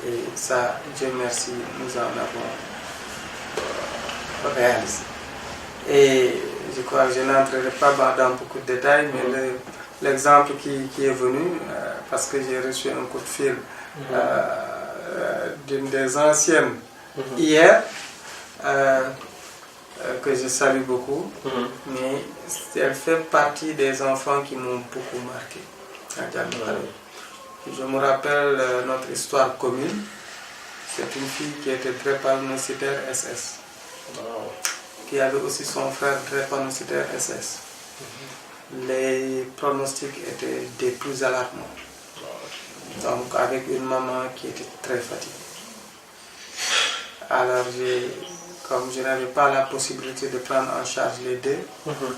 Et ça, Dieu merci, nous en avons réalisé. Et je crois que je n'entrerai pas dans beaucoup de détails, mais l'exemple qui est venu, parce que j'ai reçu un coup de fil d'une des anciennes hier, que je salue beaucoup, mais elle fait partie des enfants qui m'ont beaucoup marqué à Jami Khali. Je me rappelle notre histoire commune. C'est une fille qui était drépanocytaire SS, qui avait aussi son frère drépanocytaire SS. Les pronostics étaient des plus alarmants. Donc avec une maman qui était très fatiguée. Alors comme je n'avais pas la possibilité de prendre en charge les deux,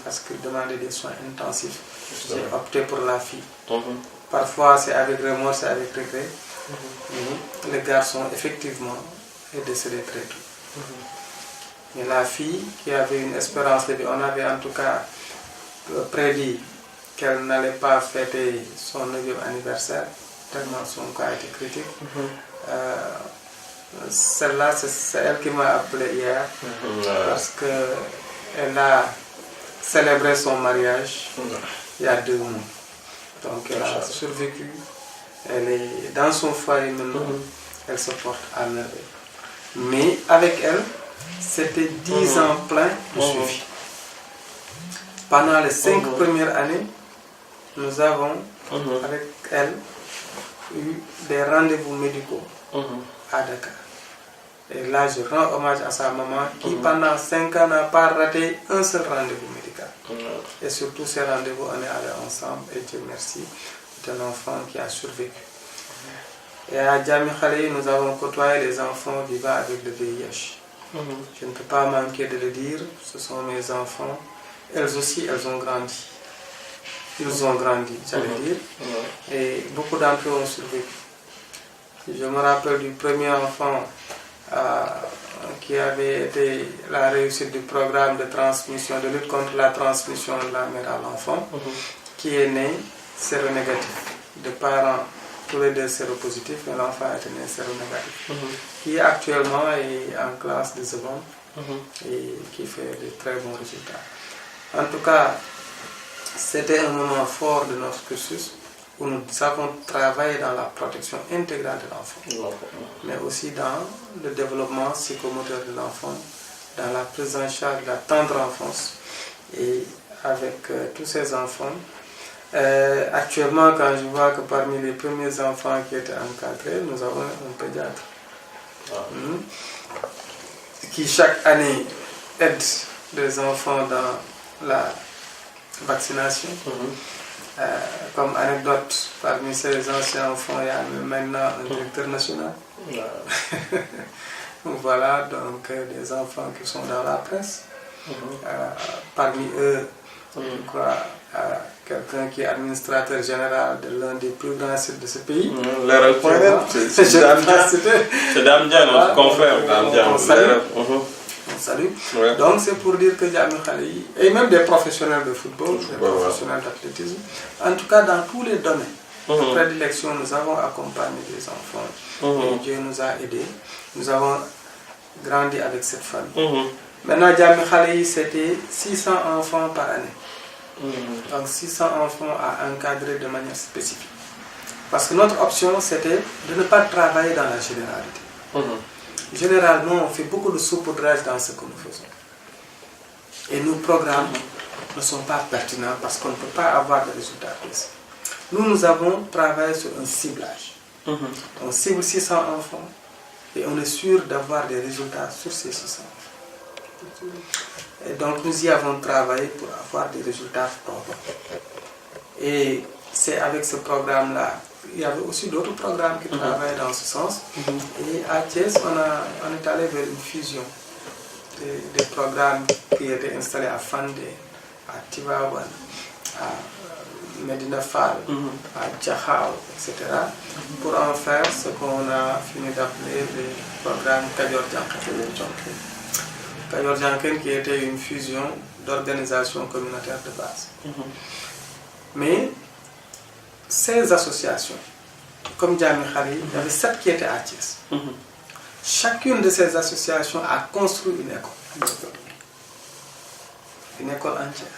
parce qu'ils demandaient des soins intensifs, j'ai opté pour la fille. Parfois c'est avec remords, c'est avec regret. Mais le garçon effectivement est décédé très tôt. Mais la fille qui avait une espérance de vie, on avait en tout cas prédit qu'elle n'allait pas fêter son 9e anniversaire, tellement son cas était critique. Celle-là, c'est elle qui m'a appelé hier, parce qu'elle a célébré son mariage il y a 2 mois. Donc elle a survécu, elle est dans son foyer maintenant, elle se porte à merveille. Mais avec elle, c'était 10 ans pleins de suivi. Pendant les 5 premières années, nous avons, avec elle, eu des rendez-vous médicaux à Dakar. Et là, je rends hommage à sa maman qui, pendant 5 ans, n'a pas raté un seul rendez-vous médical. Et surtout, ces rendez-vous, on est allés ensemble. Et Dieu merci, c'est un enfant qui a survécu. Et à Jami Khali, nous avons côtoyé les enfants vivant avec le VIH. Je ne peux pas manquer de le dire, ce sont mes enfants. Elles aussi, elles ont grandi. Ils ont grandi, j'allais dire. Et beaucoup d'entre eux ont survécu. Je me rappelle du premier enfant qui avait été la réussite du programme de transmission, de lutte contre la transmission de la mère à l'enfant, qui est né séronégatif, de parents tous les 2 séropositifs, mais l'enfant est né séronégatif, qui actuellement est en classe de seconde et qui fait de très bons résultats. En tout cas, c'était un moment fort de notre cursus, où nous avons travaillé dans la protection intégrale de l'enfant, mais aussi dans le développement psychomoteur de l'enfant, dans la prise en charge de la tendre enfance. Et avec tous ces enfants, actuellement, quand je vois que parmi les premiers enfants qui étaient encadrés, nous avons un pédiatre qui chaque année aide les enfants dans la vaccination. Comme anecdote, parmi ces anciens enfants, il y a maintenant un directeur national. Voilà, donc des enfants qui sont dans la presse. Parmi eux, je crois, quelqu'un qui est administrateur général de l'un des plus grands sites de ce pays. C'est Dame Diane, notre confrère. Dame Diane. On salue. Donc c'est pour dire que Jami Khali, et même des professionnels de football, des professionnels d'athlétisme, en tout cas dans tous les domaines de prédilection, nous avons accompagné des enfants et Dieu nous a aidés. Nous avons grandi avec cette famille. Maintenant, Jami Khali, c'était 600 enfants par année. Donc 600 enfants à encadrer de manière spécifique. Parce que notre option, c'était de ne pas travailler dans la généralité. Généralement, on fait beaucoup de saupoudrage dans ce que nous faisons. Et nous programmons ne sont pas pertinents parce qu'on ne peut pas avoir de résultats précis. Nous avons travaillé sur un ciblage. On cible 600 enfants et on est sûr d'avoir des résultats sur ces 600 enfants. Et donc nous y avons travaillé pour avoir des résultats probants. Et c'est avec ce programme-là, il y avait aussi d'autres programmes qui travaillaient dans ce sens. Et à Thiès, on est allé vers une fusion des programmes qui étaient installés à Fandé, à Tivaouane, à Medina Fall, à Djakhao, etc. pour en faire ce qu'on a fini d'appeler les programmes Kadior Djanken. Kadior Djanken qui était une fusion d'organisations communautaires de base. Mais ces associations, comme Djami Khali, il y avait 7 qui étaient à Thiès. Chacune de ces associations a construit une école. Une école entière.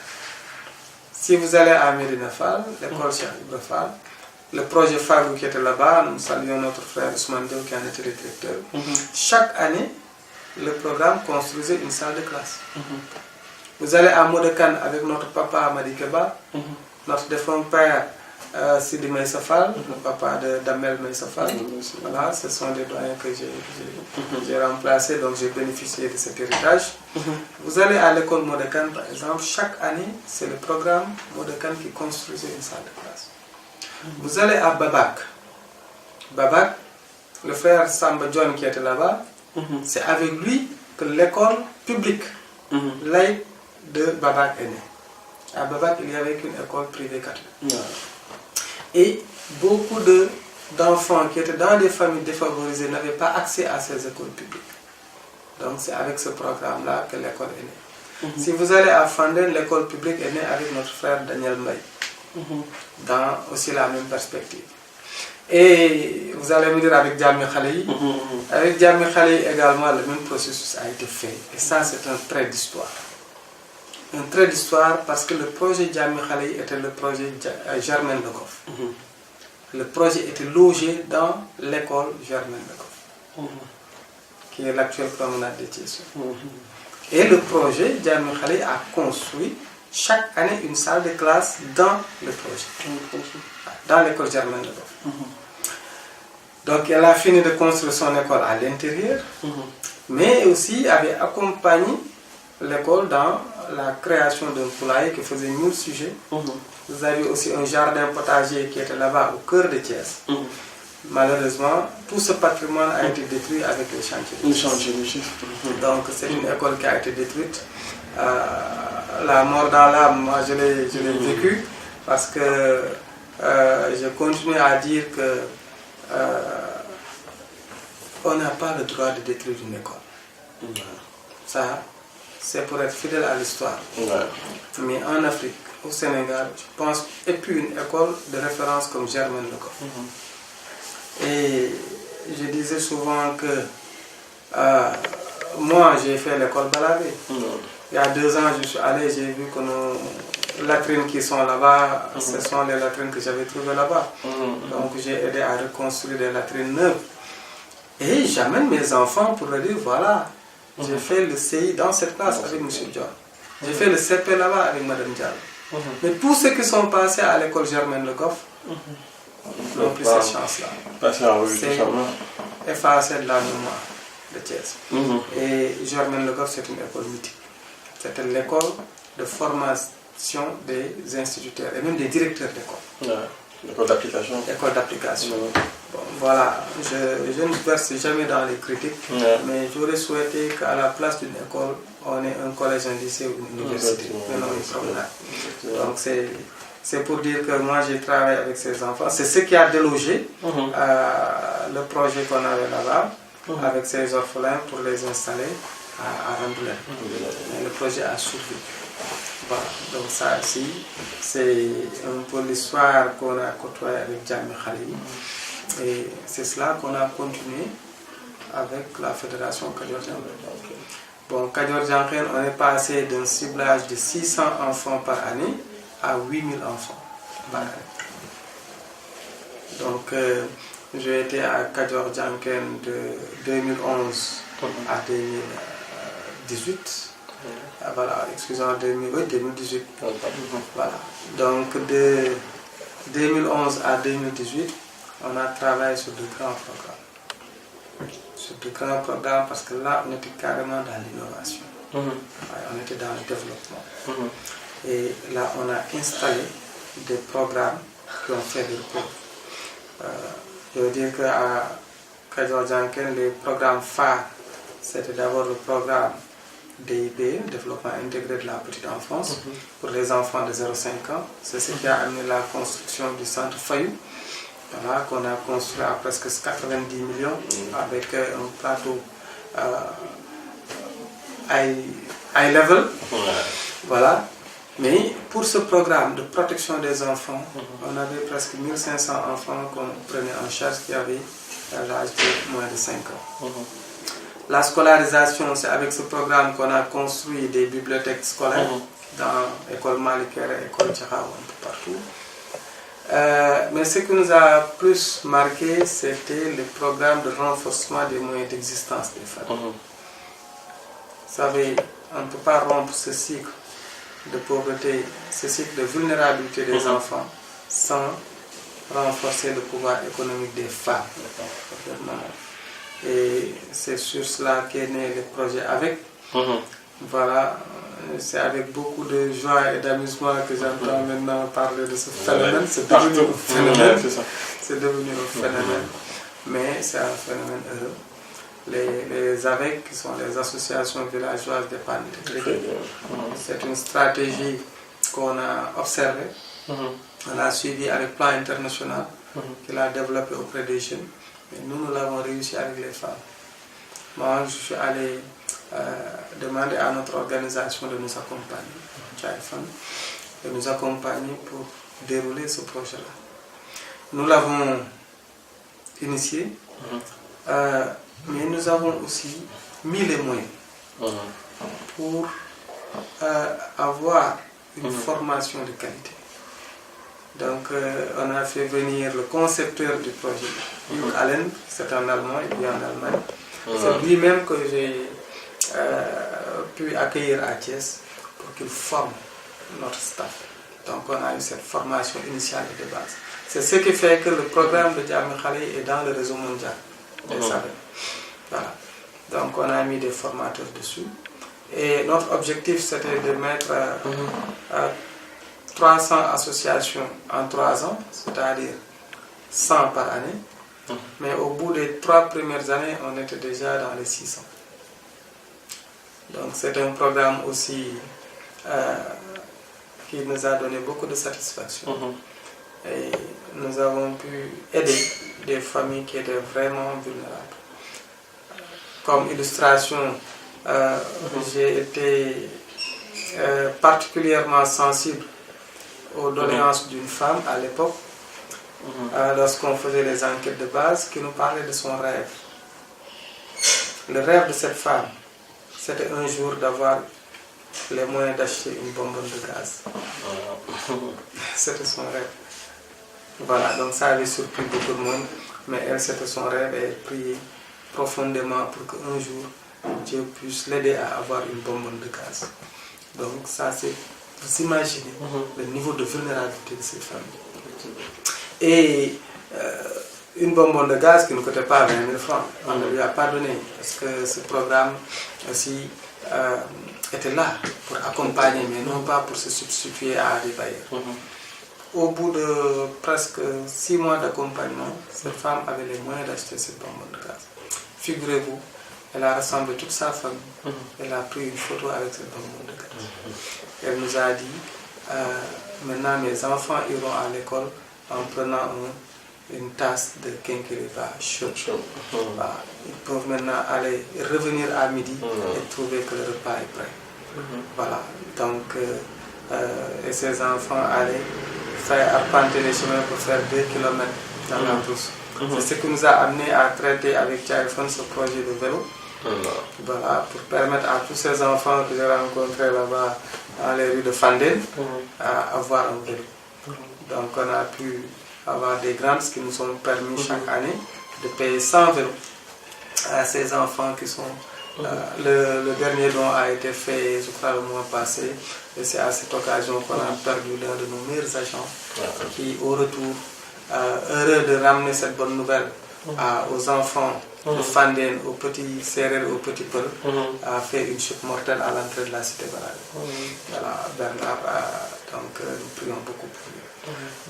Si vous allez à Medina Fall, l'école Cheikh Ibra Fall, le projet Fagou qui était là-bas, nous saluons notre frère Ousmane Diop qui en était le directeur. Chaque année, le programme construisait une salle de classe. Vous allez à Modekan avec notre papa Madi Keba, notre défunt père Sidi Maïssa Fall, le papa de Damel Maïssa Fall. Voilà, ce sont des doyens que j'ai remplacés, donc j'ai bénéficié de cet héritage. Vous allez à l'école Modekan, par exemple, chaque année, c'est le programme Modekan qui construisait une salle de classe. Vous allez à Babak. Babak, le frère Samba John qui était là-bas, c'est avec lui que l'école publique laïque de Babak est née. À Babak, il n'y avait qu'une école privée catholique. Et beaucoup d'enfants qui étaient dans des familles défavorisées n'avaient pas accès à ces écoles publiques. Donc c'est avec ce programme-là que l'école est née. Si vous allez à Fandène, l'école publique est née avec notre frère Daniel Mbaye, dans aussi la même perspective. Et vous allez me dire avec Djami Khali, avec Djami Khali également, le même processus a été fait. Et ça, c'est un trait d'histoire. Un trait d'histoire parce que le projet Djami Khali était le projet Germaine Legoff. Le projet était logé dans l'école Germaine Legoff, qui est l'actuelle promenade de Thiès. Et le projet Djami Khali a construit chaque année une salle de classe dans le projet, dans l'école Germaine Legoff. Donc elle a fini de construire son école à l'intérieur, mais aussi avait accompagné l'école dans la création d'un poulailler qui faisait 1000 sujets. Vous avez aussi un jardin potager qui était là-bas au cœur de Thiès. Malheureusement, tout ce patrimoine a été détruit avec les chantiers. Donc c'est une école qui a été détruite. La mort dans l'âme, moi je l'ai vécu parce que je continue à dire que on n'a pas le droit de détruire une école. Ça, c'est pour être fidèle à l'histoire. Mais en Afrique, au Sénégal, je pense qu'il n'y a plus une école de référence comme Germaine Legoff. Et je disais souvent que moi, j'ai fait l'école Balavé. Il y a 2 ans, je suis allé, j'ai vu que nos latrines qui sont là-bas, ce sont les latrines que j'avais trouvées là-bas. Donc j'ai aidé à reconstruire des latrines neuves. Et j'amène mes enfants pour leur dire, voilà, j'ai fait le CI dans cette classe avec M. Dior. J'ai fait le CP là-bas avec Mme Diallo. Mais tous ceux qui sont passés à l'école Germaine Legoff n'ont plus cette chance-là. C'est effacé de la mémoire de Thiès. Et Germaine Legoff, c'est une école mythique. C'était l'école de formation des instituteurs et même des directeurs d'école. L'école d'application. L'école d'application. Bon, voilà, je ne verse jamais dans les critiques, mais j'aurais souhaité qu'à la place d'une école, on ait un collège, un lycée ou une université, mais non une promenade. Donc c'est pour dire que moi j'ai travaillé avec ces enfants. C'est ce qui a délogé le projet qu'on avait là-bas, avec ces orphelins pour les installer à Rambouillet. Le projet a survécu. Voilà, donc ça aussi, c'est un peu l'histoire qu'on a côtoyée avec Djami Khali. Et c'est cela qu'on a continué avec la fédération Kadior Djanken. Bon, Kadior Djanken, on est passé d'un ciblage de 600 enfants par année à 8000 enfants par année. Donc, j'ai été à Kadior Djanken de 2011 à 2018. Voilà, excusez-moi, 2018. Voilà. Donc de 2011 à 2018, on a travaillé sur de grands programmes. Sur de grands programmes parce que là, on était carrément dans l'innovation. On était dans le développement. Et là, on a installé des programmes qui ont fait des preuves. Je veux dire qu'à Kadior-Dianken, les programmes phares, c'était d'abord le programme DIP, Développement intégré de la petite enfance, pour les enfants de 0,5 ans. C'est ce qui a amené la construction du centre Fayou, voilà, qu'on a construit à presque 90 millions avec un plateau high level. Voilà. Mais pour ce programme de protection des enfants, on avait presque 1500 enfants qu'on prenait en charge qui avaient l'âge de moins de 5 ans. La scolarisation, c'est avec ce programme qu'on a construit des bibliothèques scolaires dans l'école Malikere et l'école Tchahao, un peu partout. Mais ce qui nous a plus marqué, c'était le programme de renforcement des moyens d'existence des familles. Vous savez, on ne peut pas rompre ce cycle de pauvreté, ce cycle de vulnérabilité des enfants sans renforcer le pouvoir économique des femmes. Et c'est sur cela qu'est né le projet avec. Voilà, c'est avec beaucoup de joie et d'amusement que j'entends maintenant parler de ce phénomène. C'est devenu un phénomène. C'est devenu un phénomène. Mais c'est un phénomène heureux. Les AVEC, qui sont les associations villageoises d'épargne de crédit, c'est une stratégie qu'on a observée. On l'a suivie avec Plan International, qu'il a développé auprès des jeunes. Mais nous l'avons réussi avec les femmes. Moi, je suis allé demander à notre organisation de nous accompagner, de nous accompagner pour dérouler ce projet-là. Nous l'avons initié, mais nous avons aussi mis les moyens pour avoir une formation de qualité. Donc, on a fait venir le concepteur du projet, Hugh Allen, c'est un Allemand, il vit en Allemagne. C'est lui-même que j'ai pu accueillir à Thiès pour qu'il forme notre staff. Donc, on a eu cette formation initiale de base. C'est ce qui fait que le programme de Djamé Khali est dans le réseau mondial. Vous savez. Voilà. Donc, on a mis des formateurs dessus. Et notre objectif, c'était de mettre 300 associations en 3 ans, c'est-à-dire 100 par année. Mais au bout des 3 premières années, on était déjà dans les 600. Donc c'est un programme aussi qui nous a donné beaucoup de satisfaction. Et nous avons pu aider des familles qui étaient vraiment vulnérables. Comme illustration, j'ai été particulièrement sensible aux doléances d'une femme à l'époque, lorsqu'on faisait les enquêtes de base, qui nous parlait de son rêve. Le rêve de cette femme, c'était un jour d'avoir les moyens d'acheter une bonbonne de gaz. C'était son rêve. Voilà, donc ça avait surpris beaucoup de monde, mais elle, c'était son rêve et elle priait profondément pour qu'un jour, Dieu puisse l'aider à avoir une bonbonne de gaz. Donc ça, c'est, vous imaginez le niveau de vulnérabilité de ces familles. Et une bonbonne de gaz qui ne coûtait pas 20 000 francs, on ne lui a pas donné, parce que ce programme aussi était là pour accompagner, mais non pas pour se substituer à des bailleurs. Au bout de presque 6 mois d'accompagnement, cette femme avait les moyens d'acheter cette bonbonne de gaz. Figurez-vous, elle a rassemblé toute sa famille, elle a pris une photo avec cette bonbonne de gaz. Elle nous a dit, maintenant mes enfants iront à l'école en prenant une tasse de quinquilibre chaud. Voilà. Ils peuvent maintenant aller revenir à midi et trouver que le repas est prêt. Voilà. Donc, et ces enfants allaient faire arpenter les chemins pour faire 2 km dans la brousse. C'est ce qui nous a amené à traiter avec Tchaïfon ce projet de vélo. Voilà, pour permettre à tous ces enfants que j'ai rencontrés là-bas dans les rues de Fandel à avoir un vélo. Donc on a pu avoir des grants qui nous ont permis chaque année de payer 100 vélos à ces enfants qui sont Le dernier don a été fait, je crois, le mois passé. Et c'est à cette occasion qu'on a perdu l'un de nos meilleurs agents qui, au retour, heureux de ramener cette bonne nouvelle aux enfants de Fandène, aux petits Sérères, aux petits Peul, a fait une chute mortelle à l'entrée de la cité Balade. Voilà, Bernard, donc nous prions beaucoup pour lui.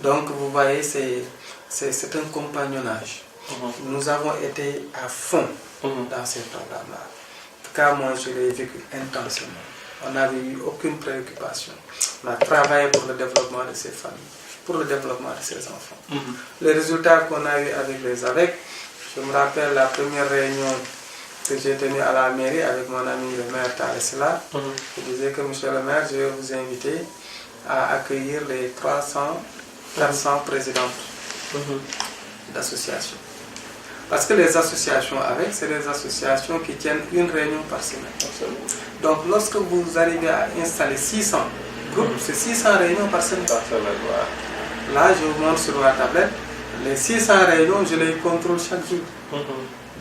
Donc vous voyez, c'est un compagnonnage. Nous avons été à fond dans ces programmes-là. En tout cas, moi, je l'ai vécu intensément. On n'avait eu aucune préoccupation. On a travaillé pour le développement de ces familles, pour le développement de ces enfants. Les résultats qu'on a eu avec les AVEC, je me rappelle la première réunion que j'ai tenue à la mairie avec mon ami le maire Taresla. Je disais que monsieur le maire, je vais vous inviter à accueillir les 400 présidentes d'associations. Parce que les associations avec, c'est des associations qui tiennent une réunion par semaine. Donc lorsque vous arrivez à installer 600 groupes, c'est 600 réunions par semaine. Là, je vous montre sur la tablette, les 600 réunions, je les contrôle chaque jour.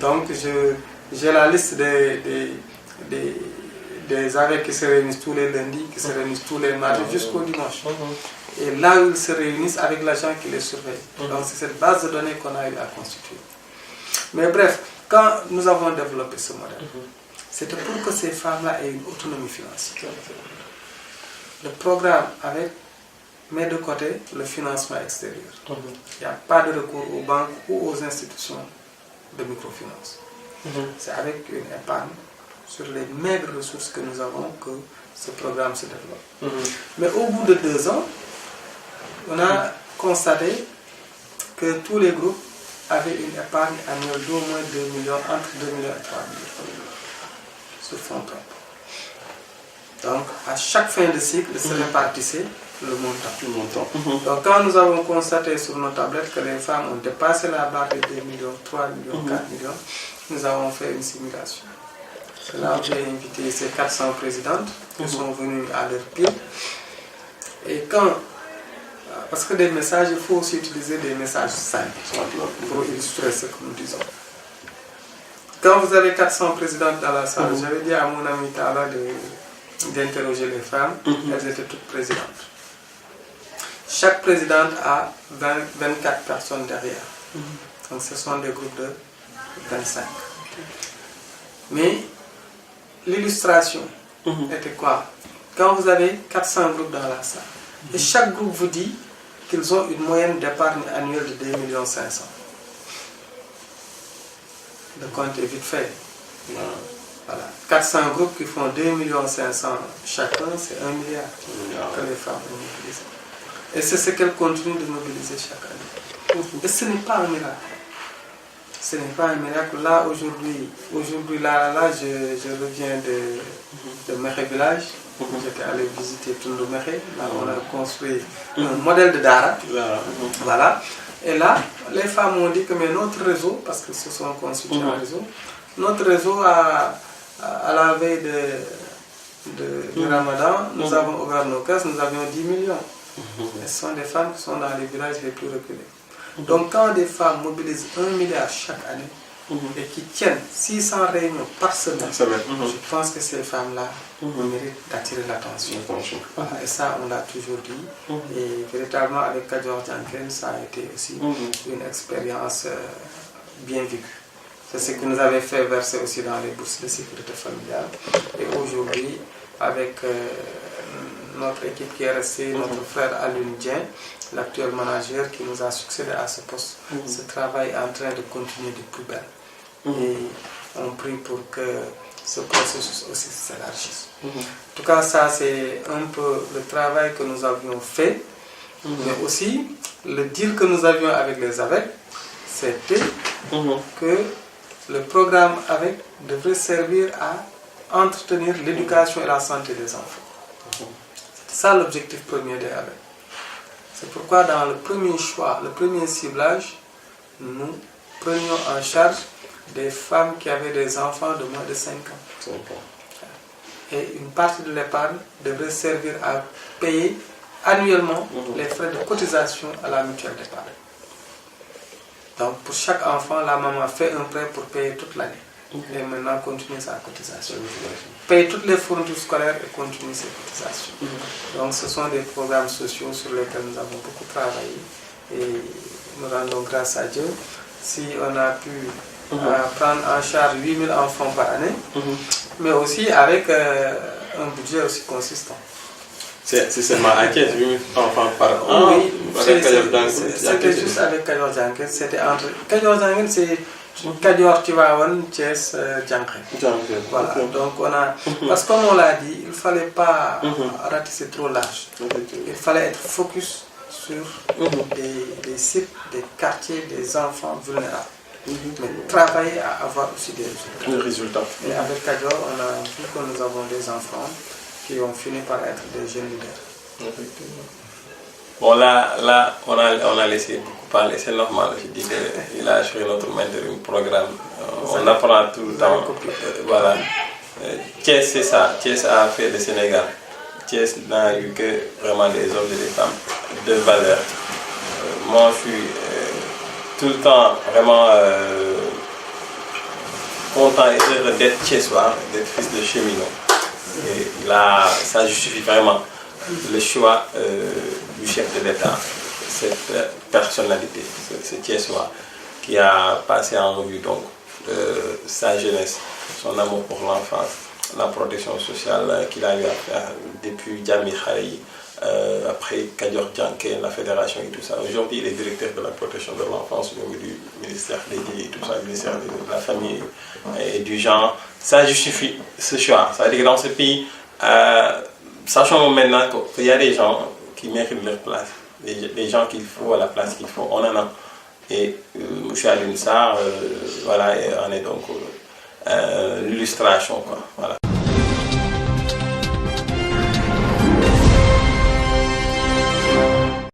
Donc j'ai la liste des AVEC qui se réunissent tous les lundis, qui se réunissent tous les mardis jusqu'au dimanche. Et là où ils se réunissent avec l'agent qui les surveille. Donc c'est cette base de données qu'on a eu à constituer. Mais bref, quand nous avons développé ce modèle, c'était pour que ces femmes-là aient une autonomie financière. Le programme met de côté le financement extérieur. Il n'y a pas de recours aux banques ou aux institutions de microfinance. C'est avec une épargne sur les maigres ressources que nous avons que ce programme se développe. Mais au bout de 2 ans, on a constaté que tous les groupes avaient une épargne annuelle d'au moins 2 millions, entre 2 millions et 3 millions sur fonds propres. Donc, à chaque fin de cycle, se répartissait le montant. Donc, quand nous avons constaté sur nos tablettes que les femmes ont dépassé la barre de 2 millions, 3 millions, 4 millions, nous avons fait une simulation. Là, j'ai invité ces 400 présidentes qui sont venues à leur pile. Et quand... Parce que des messages, il faut aussi utiliser des messages simples pour illustrer ce que nous disons. Quand vous avez 400 présidentes dans la salle, j'avais dit à mon ami Tala d'interroger les femmes, elles étaient toutes présidentes. Chaque présidente a 24 personnes derrière. Donc ce sont des groupes de 25. Mais l'illustration était quoi? Quand vous avez 400 groupes dans la salle, et chaque groupe vous dit qu'ils ont une moyenne d'épargne annuelle de 2 500 000. Le compte est vite fait. Voilà. 400 groupes qui font 2 500 000 chacun, c'est 1 milliard que les femmes vont mobiliser. Et c'est ce qu'elles continuent de mobiliser chaque année. Et ce n'est pas un miracle. Ce n'est pas un miracle. Là, aujourd'hui, je reviens de Mekhe Village. J'étais allé visiter Tundu Mekhe. Là, on a construit un modèle de Dara. Voilà. Et là, les femmes ont dit que mais notre réseau, parce que ce sont constitués un réseau, notre réseau, à la veille du Ramadan, nous avons ouvert nos caisses, nous avions 10 millions. Et ce sont des femmes qui sont dans les villages les plus reculés. Donc quand des femmes mobilisent 1 milliard chaque année et qui tiennent 600 réunions par semaine, je pense que ces femmes-là méritent d'attirer l'attention. Voilà, et ça, on l'a toujours dit. Et véritablement, avec Kadior Djanken, ça a été aussi une expérience bien vécue. C'est ce que nous avait fait verser aussi dans les bourses de sécurité familiale. Et aujourd'hui, avec notre équipe qui est restée, notre frère Alun Dien, l'actuel manager qui nous a succédé à ce poste, ce travail est en train de continuer de plus belle. Et on prie pour que ce processus aussi s'élargisse. En tout cas, ça c'est un peu le travail que nous avions fait, mais aussi le deal que nous avions avec les AVEC, c'était que le programme AVEC devrait servir à entretenir l'éducation et la santé des enfants. C'est ça l'objectif premier des AVEC. C'est pourquoi dans le premier choix, le premier ciblage, nous prenions en charge des femmes qui avaient des enfants de moins de 5 ans. Et une partie de l'épargne devrait servir à payer annuellement les frais de cotisation à la mutuelle d'épargne. Donc pour chaque enfant, la maman fait un prêt pour payer toute l'année. et maintenant continuer sa cotisation. Paye toutes les fournitures scolaires et continue ses cotisations. Donc ce sont des programmes sociaux sur lesquels nous avons beaucoup travaillé et nous rendons grâce à Dieu. Si on a pu prendre en charge 8000 enfants par année, mais aussi avec un budget aussi consistant. C'est seulement à Thiès, 8000 enfants par an. Oui, c'était juste avec Kadior Janké. C'était entre Kadior Janké, c'est Kadior Tivaouane, Thiès, Janké. Voilà, donc on a. Parce que comme on l'a dit, il ne fallait pas ratisser trop large. Il fallait être focus sur des sites, des quartiers, des enfants vulnérables. Mais travailler à avoir aussi des résultats. Et avec Kadior, on a vu que nous avons des enfants qui ont fini par être des jeunes leaders. Bon, là on a laissé beaucoup parler, c'est normal. Je dis qu'il a assuré notre mentoring programme. On apprend tout le temps. Voilà. Thiès, c'est ça. Thiès a fait le Sénégal. Thiès n'a eu que vraiment des hommes et des femmes de valeur. Moi, je suis tout le temps vraiment content et heureux d'être thiessois, d'être fils de cheminot. Et là, ça justifie vraiment le choix du chef de l'État, cette personnalité, ce thiessois qui a passé en revue donc sa jeunesse, son amour pour l'enfance, la protection sociale qu'il a eu à faire depuis Djamil Khari, après Kadior Janké, la fédération et tout ça. Aujourd'hui, il est directeur de la protection de l'enfance au niveau du ministère dédié et tout ça, du ministère de la famille et du genre. Ça justifie ce choix. Ça veut dire que dans ce pays, sachant maintenant qu'il y a des gens qui méritent leur place, des gens qu'il faut à la place qu'il faut, on en a. Et M. Alioune Sarr, voilà, on est donc l'illustration, quoi. Voilà.